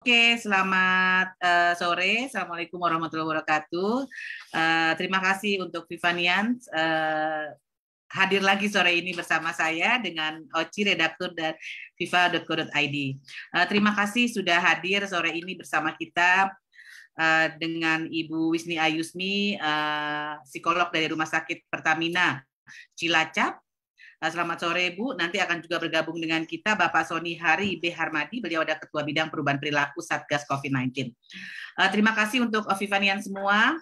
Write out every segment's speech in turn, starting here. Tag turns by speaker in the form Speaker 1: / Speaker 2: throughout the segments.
Speaker 1: Oke, selamat sore. Assalamualaikum warahmatullahi wabarakatuh. Terima kasih untuk Vivanian hadir lagi sore ini bersama saya dengan Oci, redaktur dari viva.co.id. Terima kasih sudah hadir sore ini bersama kita dengan Ibu Wisni Ayusmi, psikolog dari Rumah Sakit Pertamina Cilacap. Selamat sore Bu, nanti akan juga bergabung dengan kita Bapak Sony Hari B. Harmadi, beliau adalah Ketua Bidang Perubahan Perilaku Satgas COVID-19. Terima kasih untuk Vivanian semua.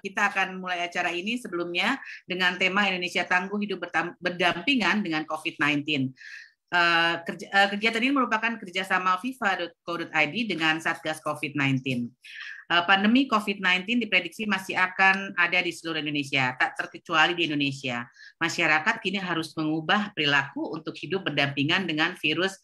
Speaker 1: Kita akan mulai acara ini sebelumnya dengan tema Indonesia Tangguh Hidup Berdampingan dengan COVID-19. Kegiatan ini merupakan kerjasama viva.co.id dengan Satgas COVID-19. Pandemi COVID-19 diprediksi masih akan ada di seluruh Indonesia, tak terkecuali di Indonesia. Masyarakat kini harus mengubah perilaku untuk hidup berdampingan dengan virus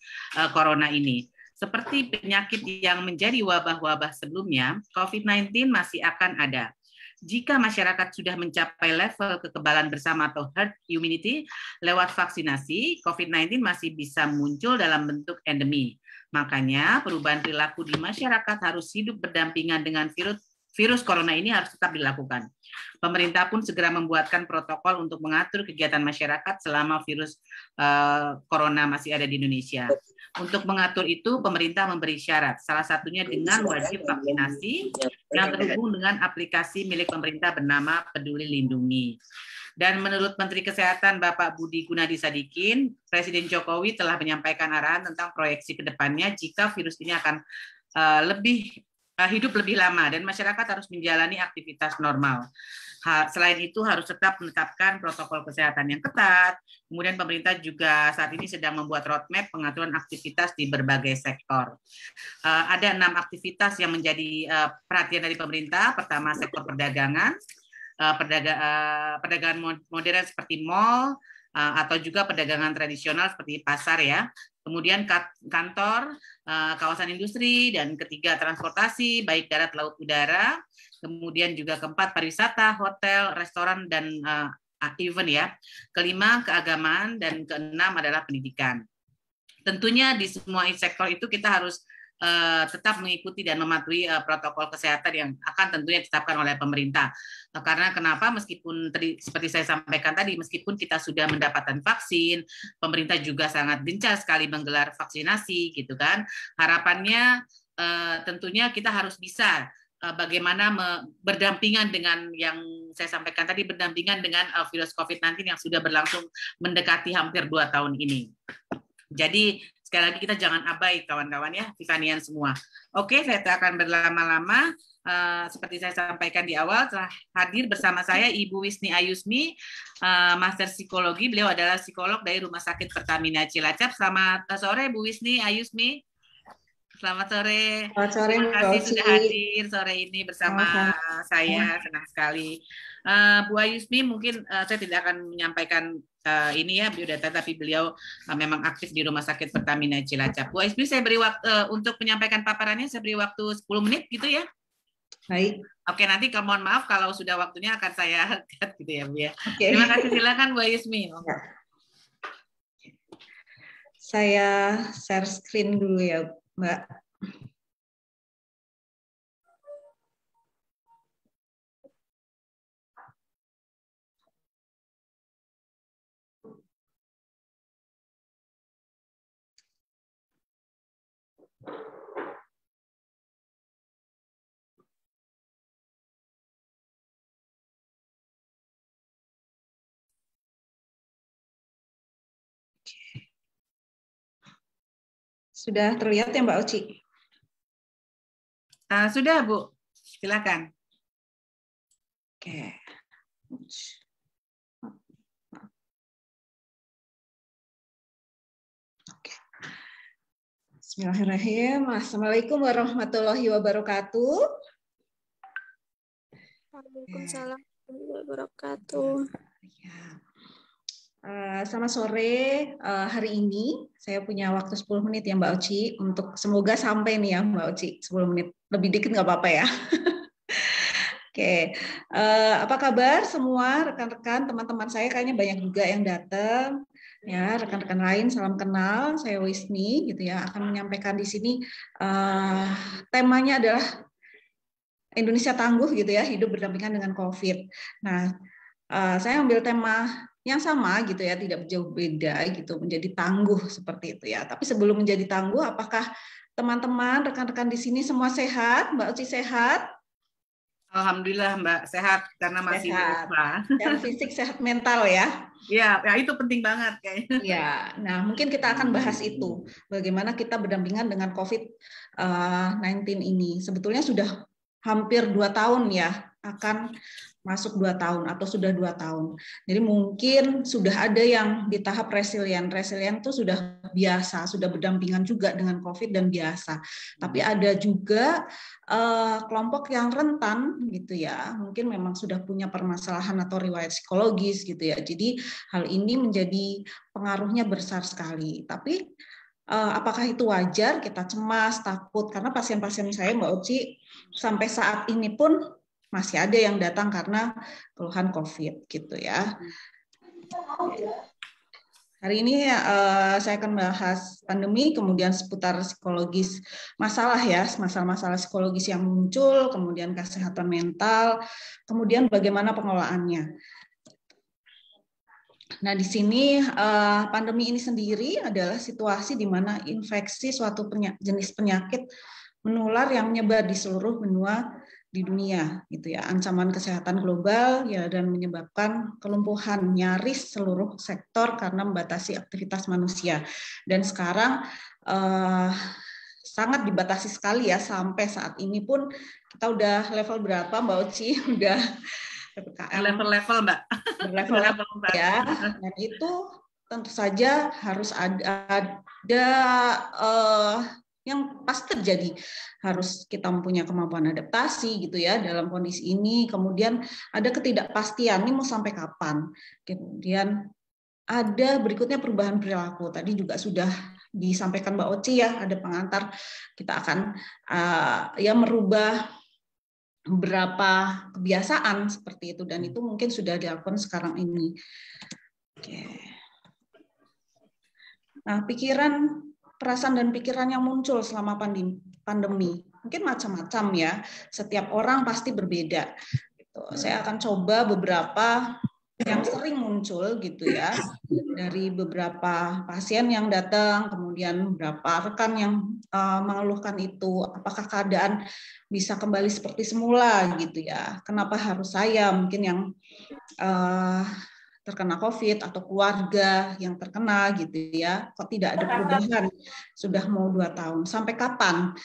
Speaker 1: corona ini. Seperti penyakit yang menjadi wabah-wabah sebelumnya, COVID-19 masih akan ada. Jika masyarakat sudah mencapai level kekebalan bersama atau herd immunity lewat vaksinasi, COVID-19 masih bisa muncul dalam bentuk endemi. Makanya perubahan perilaku di masyarakat harus hidup berdampingan dengan virus corona ini harus tetap dilakukan. Pemerintah pun segera membuatkan protokol untuk mengatur kegiatan masyarakat selama virus corona masih ada di Indonesia. Untuk mengatur itu, pemerintah memberi syarat, salah satunya dengan wajib vaksinasi yang terhubung dengan aplikasi milik pemerintah bernama Peduli Lindungi. Dan menurut Menteri Kesehatan Bapak Budi Gunadi Sadikin, Presiden Jokowi telah menyampaikan arahan tentang proyeksi ke depannya jika virus ini akan hidup lebih lama dan masyarakat harus menjalani aktivitas normal. Selain itu harus tetap menetapkan protokol kesehatan yang ketat. Kemudian pemerintah juga saat ini sedang membuat roadmap pengaturan aktivitas di berbagai sektor. Ada 6 aktivitas yang menjadi perhatian dari pemerintah. Pertama, sektor perdagangan. Perdagangan modern seperti mal atau juga perdagangan tradisional seperti pasar ya. Kemudian kantor, kawasan industri, dan ketiga transportasi baik darat, laut, udara. Kemudian juga keempat pariwisata, hotel, restoran, dan event ya. Kelima keagamaan dan keenam adalah pendidikan. Tentunya di semua sektor itu kita harus tetap mengikuti dan mematuhi protokol kesehatan yang akan tentunya ditetapkan oleh pemerintah. Karena kenapa? Meskipun tadi seperti saya sampaikan tadi, meskipun kita sudah mendapatkan vaksin, pemerintah juga sangat gencar sekali menggelar vaksinasi, gitu kan? Harapannya tentunya kita harus bisa bagaimana berdampingan dengan yang saya sampaikan tadi, berdampingan dengan virus COVID-19 yang sudah berlangsung mendekati hampir 2 tahun ini. Jadi sekali lagi kita jangan abai kawan-kawan ya, Vivanian semua. Oke, saya tak akan berlama-lama. Seperti saya sampaikan di awal, telah hadir bersama saya Ibu Wisni Ayusmi, Master Psikologi. Beliau adalah psikolog dari Rumah Sakit Pertamina Cilacap. Selamat sore Bu Wisni Ayusmi. Selamat sore.
Speaker 2: Selamat sore.
Speaker 1: Terima kasih sudah hadir sore ini bersama saya. Senang sekali. Bu Ayusmi, mungkin saya tidak akan menyampaikan ini ya biodata, tapi beliau memang aktif di Rumah Sakit Pertamina Cilacap. Bu Ayusmi, saya beri waktu untuk menyampaikan paparannya, saya beri waktu 10 menit gitu ya.
Speaker 2: Baik.
Speaker 1: Oke, nanti mohon maaf kalau sudah waktunya akan saya cut gitu ya Bu ya. Okay. Terima kasih, silakan Bu Ayusmi.
Speaker 2: Ya. Saya share screen dulu ya Mbak. Sudah terlihat ya Mbak Oci?
Speaker 1: Sudah Bu, silakan.
Speaker 2: Oke. Bismillahirrahmanirrahim. Assalamualaikum warahmatullahi wabarakatuh.
Speaker 3: Waalaikumsalam warahmatullahi wabarakatuh.
Speaker 2: Selamat sore. Hari ini saya punya waktu 10 menit ya Mbak Oci, untuk semoga sampai nih ya Mbak Oci, 10 menit. Lebih dikit nggak apa-apa ya. Oke. Apa kabar semua rekan-rekan, teman-teman saya, kayaknya banyak juga yang datang. Ya, rekan-rekan lain, salam kenal. Saya Wisni, gitu ya, akan menyampaikan di sini temanya adalah Indonesia Tangguh, gitu ya, hidup berdampingan dengan COVID. Nah, saya ambil tema yang sama, gitu ya, tidak jauh beda, gitu, menjadi tangguh seperti itu ya. Tapi sebelum menjadi tangguh, apakah teman-teman, rekan-rekan di sini semua sehat? Mbak Uci sehat?
Speaker 1: Alhamdulillah Mbak sehat karena masih
Speaker 2: Sehat.
Speaker 1: WFH.
Speaker 2: Sehat fisik, sehat mental ya.
Speaker 1: Ya, ya itu penting banget kayaknya.
Speaker 2: Ya, nah mungkin kita akan bahas itu. Bagaimana kita berdampingan dengan COVID-19 ini. Sebetulnya sudah hampir 2 tahun ya, akan masuk 2 tahun atau sudah 2 tahun. Jadi mungkin sudah ada yang di tahap resilient. Resilient itu sudah biasa, sudah berdampingan juga dengan COVID dan biasa. Tapi ada juga kelompok yang rentan gitu ya. Mungkin memang sudah punya permasalahan atau riwayat psikologis gitu ya. Jadi hal ini menjadi pengaruhnya besar sekali. Tapi apakah itu wajar kita cemas, takut? Karena pasien-pasien saya, Mbak Uci, sampai saat ini pun masih ada yang datang karena keluhan COVID gitu ya. Hari ini saya akan bahas pandemi, kemudian seputar psikologis masalah ya, masalah-masalah psikologis yang muncul, kemudian kesehatan mental, kemudian bagaimana pengelolaannya. Nah, di sini pandemi ini sendiri adalah situasi di mana infeksi suatu jenis penyakit menular yang menyebar di seluruh benua di dunia, gitu ya. Ancaman kesehatan global ya dan menyebabkan kelumpuhan nyaris seluruh sektor karena membatasi aktivitas manusia. Dan sekarang sangat dibatasi sekali ya, sampai saat ini pun kita udah level berapa Mbak Uci? Udah PPKM
Speaker 1: Level-level Mbak.
Speaker 2: Berlevel ya, dan itu tentu saja harus ada yang pasti terjadi, harus kita mempunyai kemampuan adaptasi gitu ya dalam kondisi ini. Kemudian ada ketidakpastian ini mau sampai kapan. Kemudian ada berikutnya perubahan perilaku. Tadi juga sudah disampaikan Mbak Oci ya, ada pengantar kita akan ya merubah beberapa kebiasaan seperti itu, dan itu mungkin sudah dilakukan sekarang ini. Oke. Nah, pikiran, perasaan dan pikiran yang muncul selama pandemi mungkin macam-macam ya. Setiap orang pasti berbeda. Gitu. Saya akan coba beberapa yang sering muncul gitu ya, dari beberapa pasien yang datang, kemudian beberapa rekan yang mengeluhkan itu, apakah keadaan bisa kembali seperti semula gitu ya, kenapa harus saya, mungkin yang terkena COVID atau keluarga yang terkena gitu ya, kok tidak ada perubahan, sudah mau 2 tahun, sampai kapan?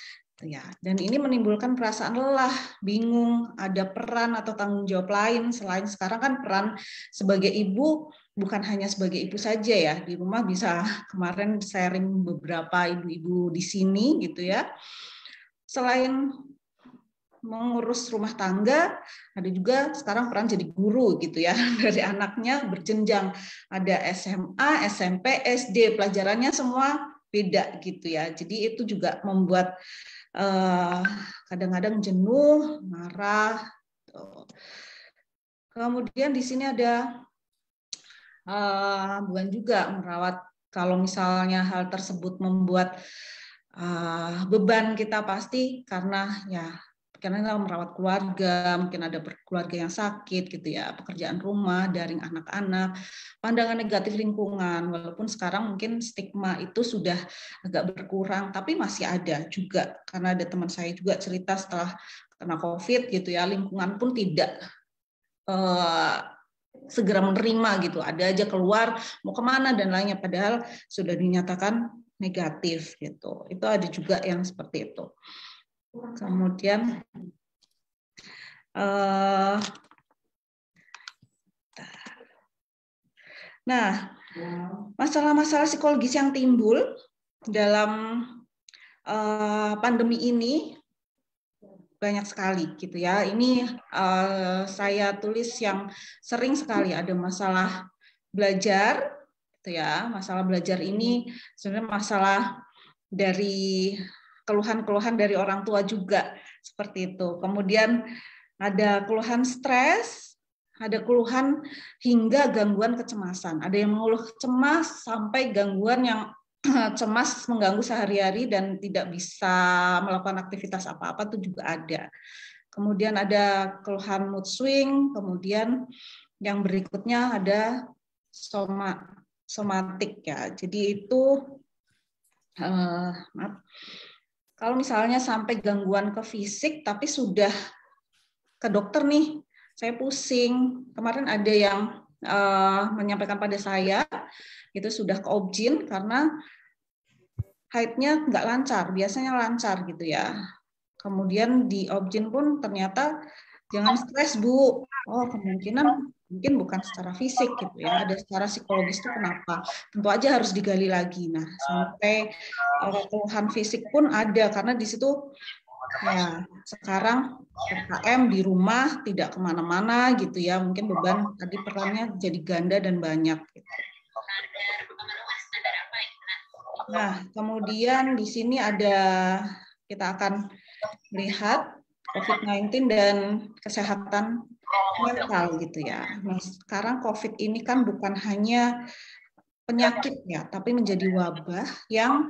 Speaker 2: Ya, dan ini menimbulkan perasaan lelah, bingung, ada peran atau tanggung jawab lain selain sekarang kan peran sebagai ibu bukan hanya sebagai ibu saja ya, di rumah bisa kemarin sharing beberapa ibu-ibu di sini gitu ya. Selain mengurus rumah tangga, ada juga sekarang peran jadi guru gitu ya, dari anaknya berjenjang, ada SMA, SMP, SD, pelajarannya semua beda gitu ya. Jadi itu juga membuat kadang-kadang jenuh, marah. Kemudian di sini ada bukan juga merawat, kalau misalnya hal tersebut membuat beban kita pasti karena kita merawat keluarga, mungkin ada keluarga yang sakit gitu ya, pekerjaan rumah, daring anak-anak, pandangan negatif lingkungan, walaupun sekarang mungkin stigma itu sudah agak berkurang, tapi masih ada juga, karena ada teman saya juga cerita setelah kena COVID gitu ya, lingkungan pun tidak segera menerima gitu, ada aja keluar, mau kemana dan lainnya, padahal sudah dinyatakan negatif gitu. Itu ada juga yang seperti itu. Kemudian nah, masalah-masalah psikologis yang timbul dalam pandemi ini banyak sekali gitu ya. Ini saya tulis yang sering sekali, ada masalah belajar gitu ya. Masalah belajar ini sebenarnya masalah dari keluhan-keluhan dari orang tua juga seperti itu. Kemudian ada keluhan stres, ada keluhan hingga gangguan kecemasan. Ada yang mengeluh cemas sampai gangguan yang cemas mengganggu sehari-hari dan tidak bisa melakukan aktivitas apa-apa itu juga ada. Kemudian ada keluhan mood swing, kemudian yang berikutnya ada somatik ya. Jadi itu kalau misalnya sampai gangguan ke fisik tapi sudah ke dokter nih, saya pusing. Kemarin ada yang menyampaikan pada saya itu sudah ke OB-GYN karena haidnya nggak lancar, biasanya lancar gitu ya. Kemudian di OB-GYN pun ternyata jangan stres Bu. Oh kemungkinan mungkin bukan secara fisik gitu ya, ada secara psikologis itu kenapa? Tentu aja harus digali lagi. Nah sampai keluhan fisik pun ada karena di situ ya sekarang PPKM di rumah tidak kemana-mana gitu ya, mungkin beban tadi perannya jadi ganda dan banyak. Gitu. Nah kemudian di sini ada kita akan melihat COVID-19 dan kesehatan mental gitu ya. Nah, sekarang COVID ini kan bukan hanya penyakit ya, tapi menjadi wabah yang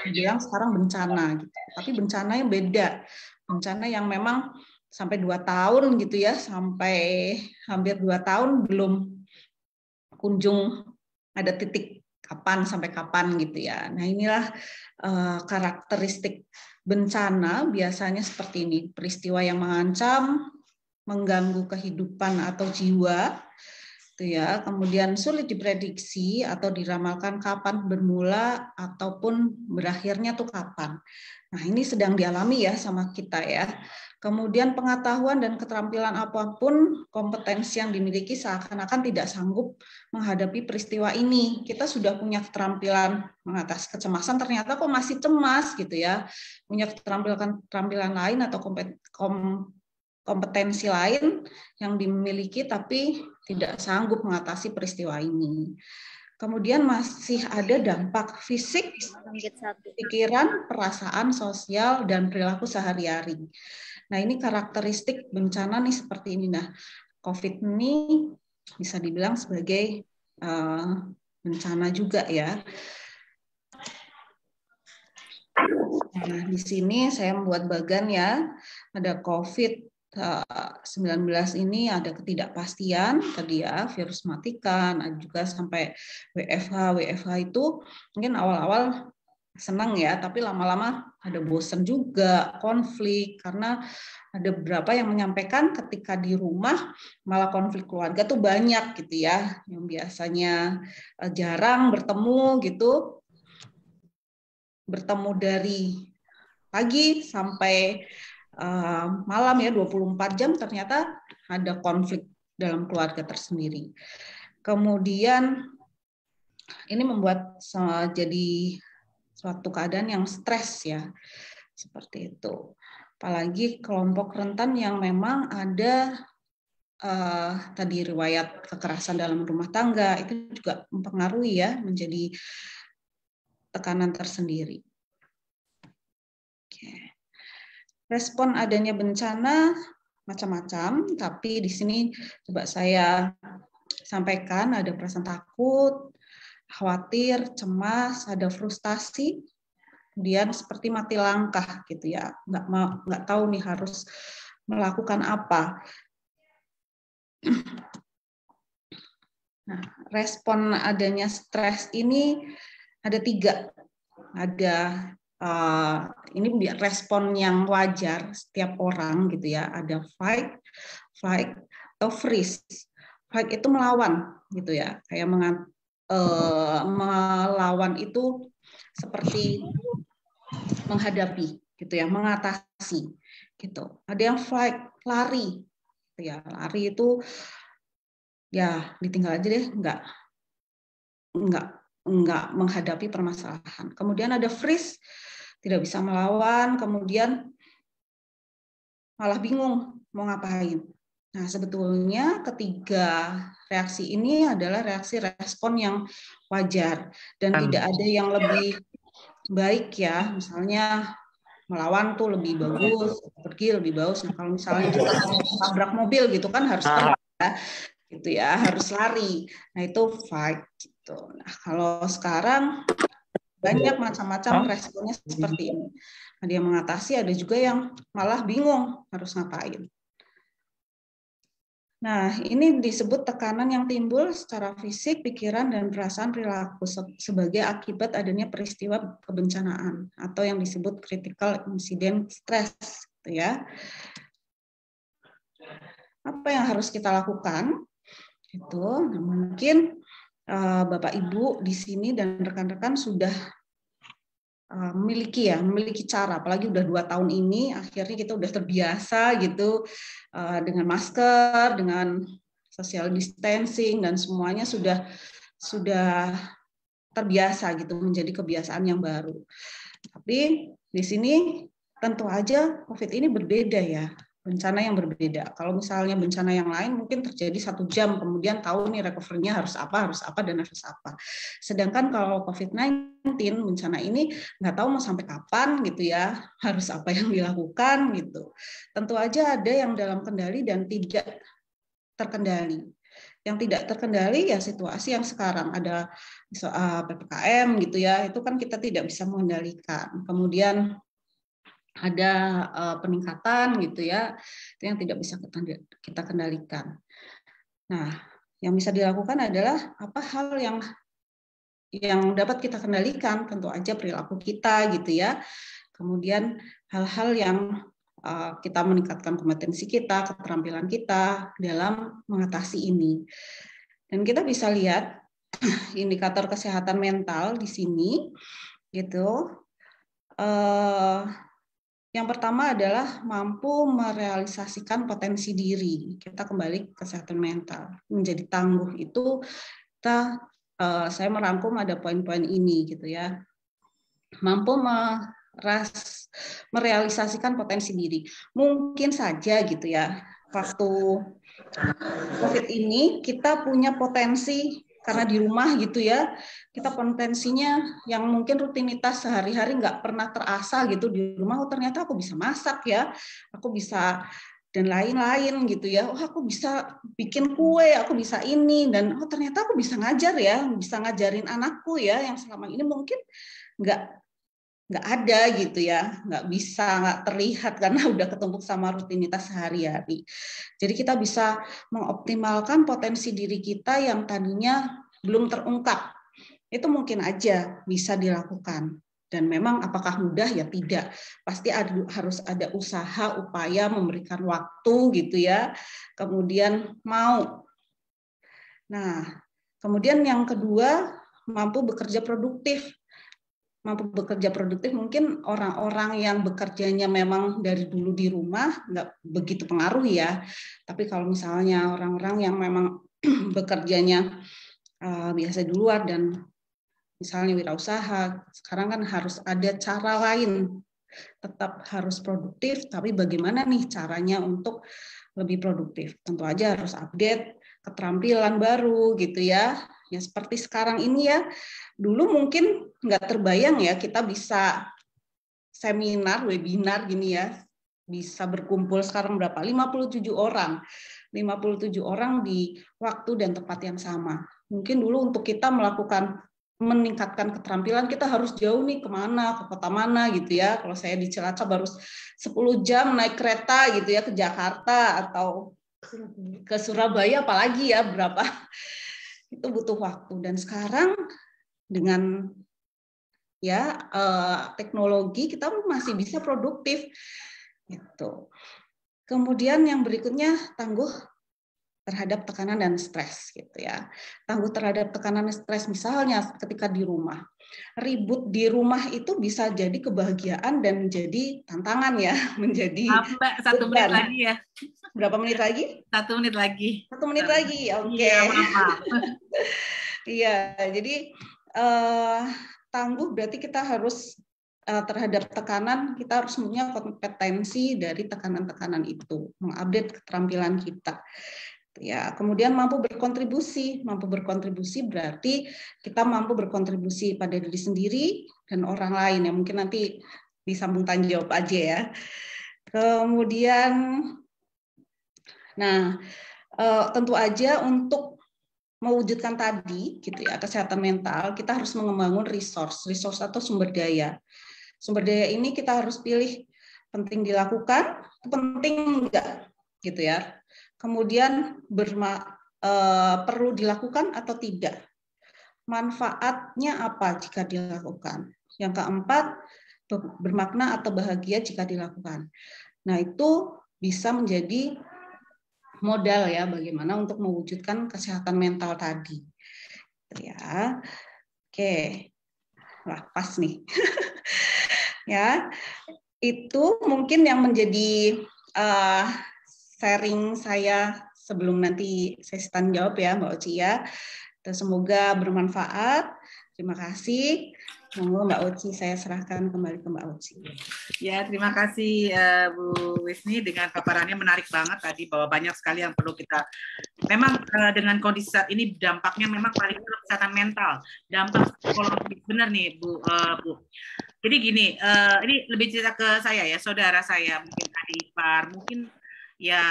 Speaker 2: dibilang sekarang bencana gitu. Tapi bencana yang beda. Bencana yang memang sampai 2 tahun gitu ya, sampai hampir 2 tahun belum kunjung ada titik kapan sampai kapan gitu ya. Nah, inilah karakteristik bencana biasanya seperti ini, peristiwa yang mengancam, mengganggu kehidupan atau jiwa, itu ya. Kemudian sulit diprediksi atau diramalkan kapan bermula ataupun berakhirnya tuh kapan. Nah ini sedang dialami ya sama kita ya. Kemudian pengetahuan dan keterampilan apapun, kompetensi yang dimiliki seakan-akan tidak sanggup menghadapi peristiwa ini. Kita sudah punya keterampilan mengatasi kecemasan, ternyata kok masih cemas gitu ya. Punya keterampilan lain atau kompetensi lain yang dimiliki tapi tidak sanggup mengatasi peristiwa ini. Kemudian masih ada dampak fisik, pikiran, perasaan, sosial, dan perilaku sehari-hari. Nah ini karakteristik bencana nih seperti ini. Nah COVID ini bisa dibilang sebagai bencana juga ya. Nah di sini saya membuat bagan ya, ada COVID-19 ini ada ketidakpastian tadi ya, virus matikan, ada juga sampai WFH itu mungkin awal-awal senang ya, tapi lama-lama ada bosan juga, konflik, karena ada beberapa yang menyampaikan ketika di rumah malah konflik keluarga tuh banyak gitu ya, yang biasanya jarang bertemu gitu, bertemu dari pagi sampai malam ya 24 jam ternyata ada konflik dalam keluarga tersendiri. Kemudian ini membuat jadi suatu keadaan yang stres ya, seperti itu. Apalagi kelompok rentan yang memang ada tadi riwayat kekerasan dalam rumah tangga, itu juga mempengaruhi ya, menjadi tekanan tersendiri. Oke. Respon adanya bencana macam-macam, tapi di sini coba saya sampaikan ada perasaan takut, khawatir, cemas, ada frustasi, kemudian seperti mati langkah gitu ya, nggak tahu nih harus melakukan apa. Nah, respon adanya stres ini ada 3, ada ini respon yang wajar setiap orang gitu ya, ada fight, flight, atau freeze. Fight itu melawan gitu ya, kayak melawan itu seperti menghadapi gitu ya, mengatasi gitu. Ada yang flight, lari gitu ya, lari itu ya ditinggal aja deh, enggak menghadapi permasalahan. Kemudian ada freeze, tidak bisa melawan, kemudian malah bingung mau ngapain. Nah, sebetulnya ketiga reaksi ini adalah reaksi respon yang wajar dan tidak ada yang lebih baik ya. Misalnya melawan tuh lebih bagus, pergi lebih bagus. Nah, kalau misalnya kita tabrak mobil gitu kan harus pergi ya, gitu ya, harus lari. Nah, itu fight gitu. Nah, kalau sekarang banyak macam-macam responnya seperti ini. Ada yang mengatasi, ada juga yang malah bingung harus ngapain. Nah, ini disebut tekanan yang timbul secara fisik, pikiran, dan perasaan perilaku sebagai akibat adanya peristiwa kebencanaan atau yang disebut critical incident stress, gitu ya. Apa yang harus kita lakukan? Itu mungkin Bapak Ibu di sini dan rekan-rekan sudah memiliki cara, apalagi udah 2 tahun ini akhirnya kita udah terbiasa gitu dengan masker, dengan social distancing, dan semuanya sudah terbiasa gitu, menjadi kebiasaan yang baru. Tapi di sini tentu aja COVID ini berbeda ya, bencana yang berbeda. Kalau misalnya bencana yang lain mungkin terjadi 1 jam, kemudian tahu nih recovery-nya harus apa, dan harus apa. Sedangkan kalau COVID-19, bencana ini nggak tahu mau sampai kapan gitu ya, harus apa yang dilakukan gitu. Tentu aja ada yang dalam kendali dan tidak terkendali. Yang tidak terkendali ya situasi yang sekarang ada PPKM gitu ya, itu kan kita tidak bisa mengendalikan. Kemudian ada peningkatan gitu ya, itu yang tidak bisa kita kendalikan. Nah, yang bisa dilakukan adalah apa hal yang dapat kita kendalikan, tentu aja perilaku kita gitu ya. Kemudian hal-hal yang kita meningkatkan kompetensi kita, keterampilan kita dalam mengatasi ini. Dan kita bisa lihat indikator kesehatan mental di sini gitu. Yang pertama adalah mampu merealisasikan potensi diri. Kita kembali ke kesehatan mental. Menjadi tangguh itu saya merangkum ada poin-poin ini gitu ya. Mampu merealisasikan potensi diri. Mungkin saja gitu ya, waktu COVID ini kita punya potensi karena di rumah gitu ya, kita potensinya yang mungkin rutinitas sehari-hari nggak pernah terasa gitu di rumah. Oh ternyata aku bisa masak ya, aku bisa dan lain-lain gitu ya. Oh aku bisa bikin kue, aku bisa ini, dan oh ternyata aku bisa ngajar ya, bisa ngajarin anakku ya yang selama ini mungkin nggak ada gitu ya, nggak terlihat karena udah ketumpuk sama rutinitas sehari-hari. Jadi kita bisa mengoptimalkan potensi diri kita yang tadinya belum terungkap. Itu mungkin aja bisa dilakukan. Dan memang apakah mudah ya tidak. Pasti harus ada usaha, upaya, memberikan waktu gitu ya. Kemudian mau. Nah, kemudian yang kedua, mampu bekerja produktif. Mampu bekerja produktif, mungkin orang-orang yang bekerjanya memang dari dulu di rumah nggak begitu pengaruh ya. Tapi kalau misalnya orang-orang yang memang bekerjanya biasa di luar dan misalnya wirausaha, sekarang kan harus ada cara lain. Tetap harus produktif, tapi bagaimana nih caranya untuk lebih produktif? Tentu aja harus update keterampilan baru gitu ya. Ya seperti sekarang ini ya, dulu mungkin nggak terbayang ya kita bisa seminar, webinar gini ya, bisa berkumpul sekarang berapa? 57 orang. 57 orang di waktu dan tempat yang sama. Mungkin dulu untuk kita meningkatkan keterampilan, kita harus jauh nih kemana, ke kota mana gitu ya. Kalau saya di Cilacap baru 10 jam naik kereta gitu ya ke Jakarta atau ke Surabaya apalagi ya berapa. Itu butuh waktu. Dan sekarang dengan teknologi kita masih bisa produktif gitu. Kemudian yang berikutnya tangguh terhadap tekanan dan stres gitu ya. Tangguh terhadap tekanan dan stres misalnya ketika di rumah. Ribut di rumah itu bisa jadi kebahagiaan dan menjadi tantangan ya, menjadi
Speaker 1: Mbak, 1 menit lagi ya.
Speaker 2: Berapa menit lagi?
Speaker 1: 1 menit lagi.
Speaker 2: 1 menit lagi, oke.
Speaker 1: Iya, maaf.
Speaker 2: Iya, jadi tangguh berarti kita harus terhadap tekanan, kita harus punya kompetensi dari tekanan-tekanan itu, mengupdate keterampilan kita. Ya, kemudian mampu berkontribusi berarti kita mampu berkontribusi pada diri sendiri dan orang lain. Ya mungkin nanti disambung tanya jawab aja ya. Kemudian, nah tentu aja untuk mewujudkan tadi gitu ya kesehatan mental, kita harus membangun resource atau sumber daya. Sumber daya ini kita harus pilih penting dilakukan, penting enggak gitu ya. Kemudian perlu dilakukan atau tidak. Manfaatnya apa jika dilakukan. Yang keempat, bermakna atau bahagia jika dilakukan. Nah, itu bisa menjadi modal ya bagaimana untuk mewujudkan kesehatan mental tadi. Ya. Oke. Wah, pas nih. Ya. Itu mungkin yang menjadi sharing saya sebelum nanti sesi tanya jawab ya Mbak Oci ya. Dan semoga bermanfaat. Terima kasih. Monggo Mbak Oci, saya serahkan kembali ke Mbak Oci.
Speaker 1: Ya, terima kasih Bu Wisni dengan paparannya menarik banget tadi bahwa banyak sekali yang perlu kita. Memang dengan kondisi saat ini dampaknya memang paling ke kesehatan mental, dampak psikologis benar nih Bu. Jadi gini, ini lebih cerita ke saya ya, saudara saya mungkin adik ipar, mungkin ya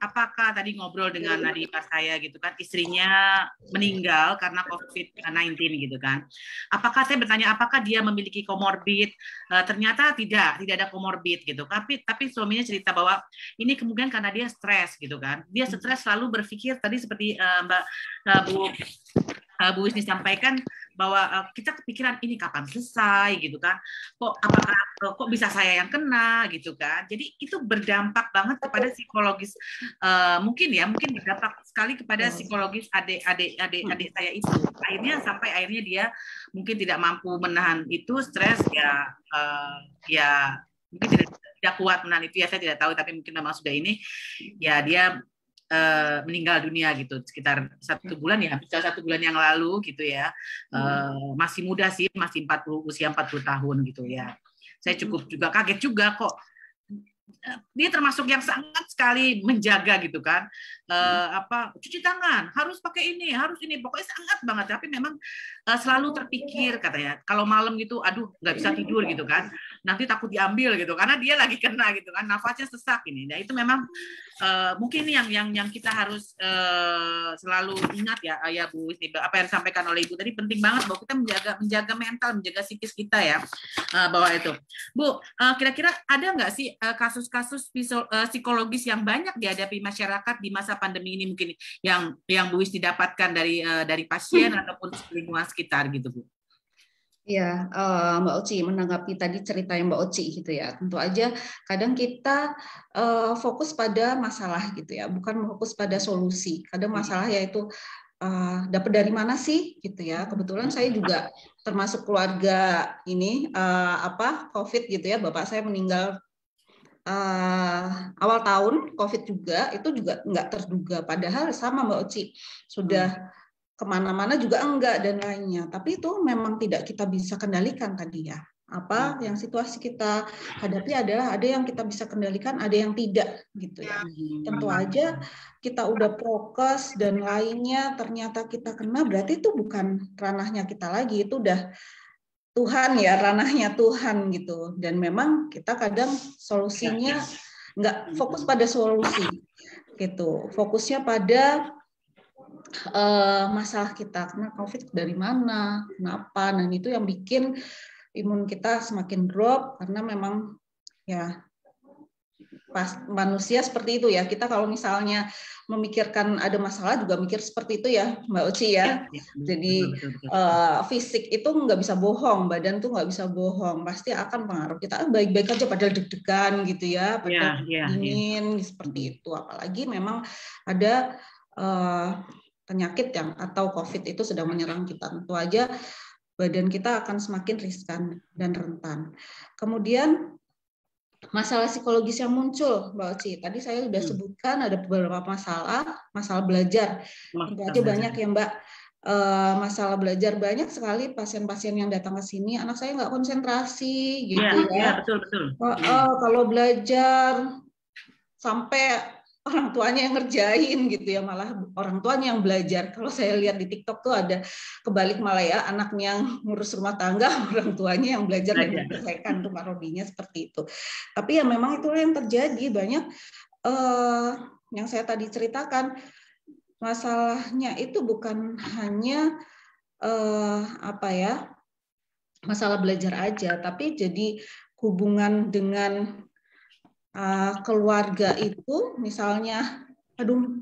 Speaker 1: apakah tadi ngobrol dengan adik ipar saya gitu kan, istrinya meninggal karena COVID-19 gitu kan. Apakah saya bertanya apakah dia memiliki komorbid? Ternyata tidak ada komorbid gitu. Tapi suaminya cerita bahwa ini kemungkinan karena dia stres gitu kan. Dia stres selalu berpikir tadi seperti Bu Wisni sampaikan bahwa kita kepikiran ini kapan selesai gitu kan, kok bisa saya yang kena gitu kan. Jadi itu berdampak banget kepada psikologis, mungkin berdampak sekali kepada psikologis adik saya itu. Akhirnya dia mungkin tidak mampu menahan itu, stres ya mungkin tidak kuat menahan itu ya, saya tidak tahu, tapi mungkin memang sudah ini ya dia meninggal dunia gitu sekitar 1 bulan ya, hampir 1 bulan yang lalu gitu ya. Masih muda sih, masih usia 40 tahun gitu ya. Saya cukup juga kaget juga kok dia termasuk yang sangat sekali menjaga gitu kan, cuci tangan harus pakai ini, harus ini, pokoknya sangat banget. Tapi memang selalu terpikir katanya kalau malam gitu, aduh nggak bisa tidur gitu kan, nanti takut diambil gitu karena dia lagi kena gitu kan, nafasnya sesak ini. Nah itu memang mungkin ini yang kita harus selalu ingat ya Bu Wisni, apa yang disampaikan oleh Ibu tadi penting banget bahwa kita menjaga mental, menjaga psikis kita ya, bahwa itu. Bu, kira-kira ada nggak sih kasus-kasus psikologis yang banyak dihadapi masyarakat di masa pandemi ini, mungkin yang Bu Wisni dapatkan dari pasien ataupun lingkungan sekitar gitu Bu?
Speaker 2: Ya, Mbak Oci menanggapi tadi cerita yang Mbak Oci gitu ya. Tentu aja kadang kita fokus pada masalah gitu ya, bukan fokus pada solusi. Kadang masalah yaitu dapat dari mana sih gitu ya. Kebetulan saya juga termasuk keluarga ini COVID gitu ya. Bapak saya meninggal awal tahun COVID juga, itu juga nggak terduga. Padahal sama Mbak Oci sudah kemana-mana juga enggak dan lainnya. Tapi itu memang tidak kita bisa kendalikan tadi ya. Apa yang situasi kita hadapi adalah ada yang kita bisa kendalikan, ada yang tidak gitu ya. Tentu aja kita udah prokes dan lainnya, ternyata kita kena, berarti itu bukan ranahnya kita lagi, itu udah Tuhan ya, ranahnya Tuhan gitu. Dan memang kita kadang solusinya nggak fokus pada solusi gitu, fokusnya pada masalah kita, kena COVID dari mana, kenapa, dan itu yang bikin imun kita semakin drop karena memang ya pas manusia seperti itu ya. Kita kalau misalnya memikirkan ada masalah juga mikir seperti itu ya Mbak Oci ya. Jadi fisik itu nggak bisa bohong, badan tuh nggak bisa bohong, pasti akan pengaruh. Kita baik-baik aja padahal deg-degan gitu ya, padahal dingin seperti itu. Apalagi memang ada penyakit atau COVID itu sedang menyerang kita, tentu aja badan kita akan semakin riskan dan rentan. Kemudian masalah psikologis yang muncul, Mbak Oci, tadi saya sudah sebutkan ada beberapa masalah belajar. Tentu aja banyak ya Mbak, masalah belajar, banyak sekali pasien-pasien yang datang ke sini, anak saya nggak konsentrasi gitu ya.
Speaker 1: Betul.
Speaker 2: Kalau belajar sampai orang tuanya yang ngerjain gitu ya, malah orang tuanya yang belajar. Kalau saya lihat di TikTok tuh ada kebalik malah ya, anaknya yang ngurus rumah tangga, orang tuanya yang belajar dan menyelesaikan rumah Rodinya seperti itu. Tapi ya memang itulah yang terjadi, banyak yang saya tadi ceritakan, masalahnya itu bukan hanya masalah belajar aja, tapi jadi hubungan dengan keluarga itu, misalnya, aduh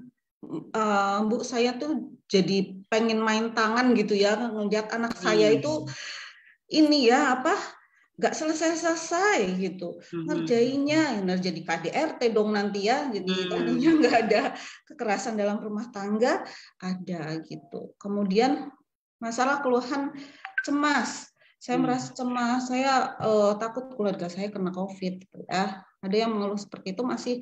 Speaker 2: Bu, saya tuh jadi pengen main tangan gitu ya, ngeliat anak saya itu ini ya nggak selesai gitu ngerjainnya, jadi KDRT dong nanti ya, jadi tadinya nggak ada kekerasan dalam rumah tangga ada gitu. Kemudian masalah keluhan cemas. Saya merasa cemas, saya takut keluarga saya kena COVID gitu ya. Ada yang mengeluh seperti itu, masih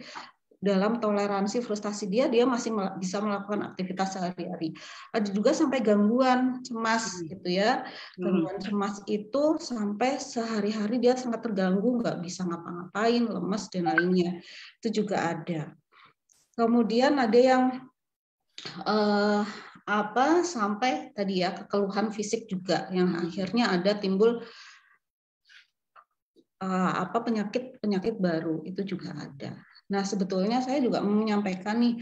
Speaker 2: dalam toleransi frustasi dia masih bisa melakukan aktivitas sehari-hari. Ada juga sampai gangguan cemas gitu ya. Gangguan cemas itu sampai sehari-hari dia sangat terganggu, nggak bisa ngapa-ngapain, lemes dan lainnya. Itu juga ada. Kemudian ada yang sampai tadi ya kekeluhan fisik juga yang akhirnya ada timbul penyakit baru, itu juga ada. Nah, sebetulnya saya juga mau menyampaikan nih,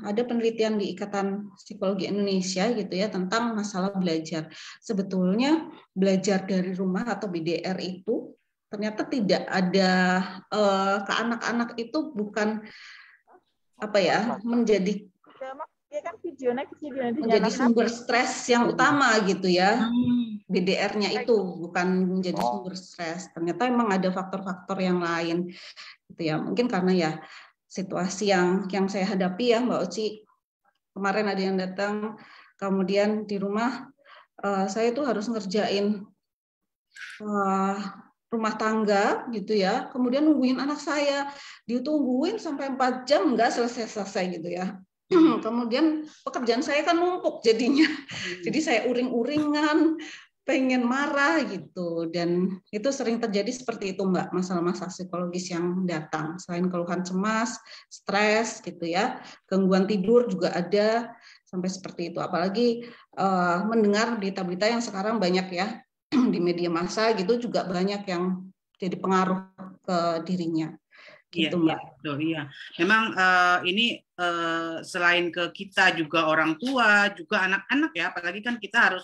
Speaker 2: ada penelitian di Ikatan Psikologi Indonesia gitu ya tentang masalah belajar. Sebetulnya belajar dari rumah atau BDR itu ternyata tidak ada ke anak-anak itu bukan menjadi sumber stres yang utama gitu ya. BDR-nya itu bukan menjadi sumber stres. Ternyata memang ada faktor-faktor yang lain gitu ya. Mungkin karena ya situasi yang saya hadapi ya Mbak Oci. Kemarin ada yang datang, kemudian di rumah saya tuh harus ngerjain rumah tangga gitu ya. Kemudian nungguin anak saya, ditungguin sampai 4 jam nggak selesai-selesai gitu ya. Kemudian pekerjaan saya kan numpuk jadinya. Jadi saya uring-uringan, pengen marah gitu. Dan itu sering terjadi seperti itu Mbak, masalah-masalah psikologis yang datang. Selain keluhan cemas, stres gitu ya, gangguan tidur juga ada sampai seperti itu. Apalagi mendengar berita-berita yang sekarang banyak ya di media massa gitu, juga banyak yang jadi pengaruh ke dirinya. Gitu, Mbak.
Speaker 1: Iya. Memang ini selain ke kita juga orang tua, juga anak-anak ya, apalagi kan kita harus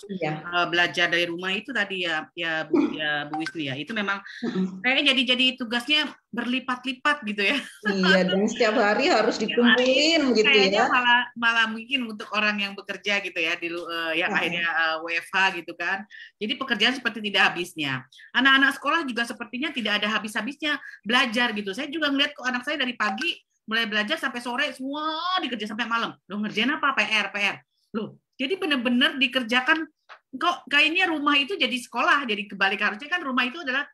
Speaker 1: belajar dari rumah itu tadi ya Bu Wisni ya. Itu memang kayaknya jadi tugasnya berlipat-lipat gitu ya.
Speaker 2: Iya, dan setiap hari harus dikumpulin gitu
Speaker 1: kayaknya
Speaker 2: ya.
Speaker 1: malah mungkin untuk orang yang bekerja gitu ya di yang akhirnya WFH gitu kan. Jadi pekerjaan seperti tidak habisnya. Anak-anak sekolah juga sepertinya tidak ada habis-habisnya belajar gitu. Saya juga ngeliat kok anak saya dari pagi mulai belajar sampai sore semua dikerja sampai malam. Loh, ngerjain apa? PR. Loh, jadi benar-benar dikerjakan. Kok kayaknya rumah itu jadi sekolah, jadi kebalik. Harusnya kan rumah itu adalah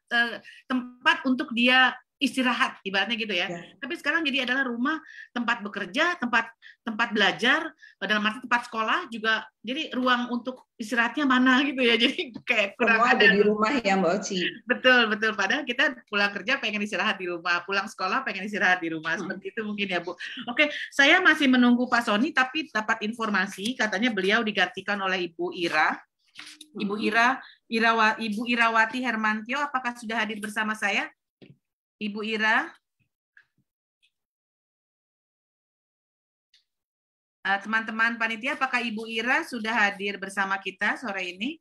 Speaker 1: tempat untuk dia istirahat, ibaratnya gitu ya. Tapi sekarang jadi adalah rumah tempat bekerja, tempat belajar, dalam arti tempat sekolah juga. Jadi ruang untuk istirahatnya mana gitu ya. Jadi kayak kurang
Speaker 2: ada di rumah ya Mbak Oci.
Speaker 1: Betul. Padahal kita pulang kerja pengen istirahat di rumah, pulang sekolah pengen istirahat di rumah. Seperti itu mungkin ya Bu. Oke, saya masih menunggu Pak Sony, tapi dapat informasi katanya beliau digantikan oleh Ibu Ira. Ibu Irawati Hermantio, apakah sudah hadir bersama saya? Ibu Ira, teman-teman panitia, apakah Ibu Ira sudah hadir bersama kita sore ini?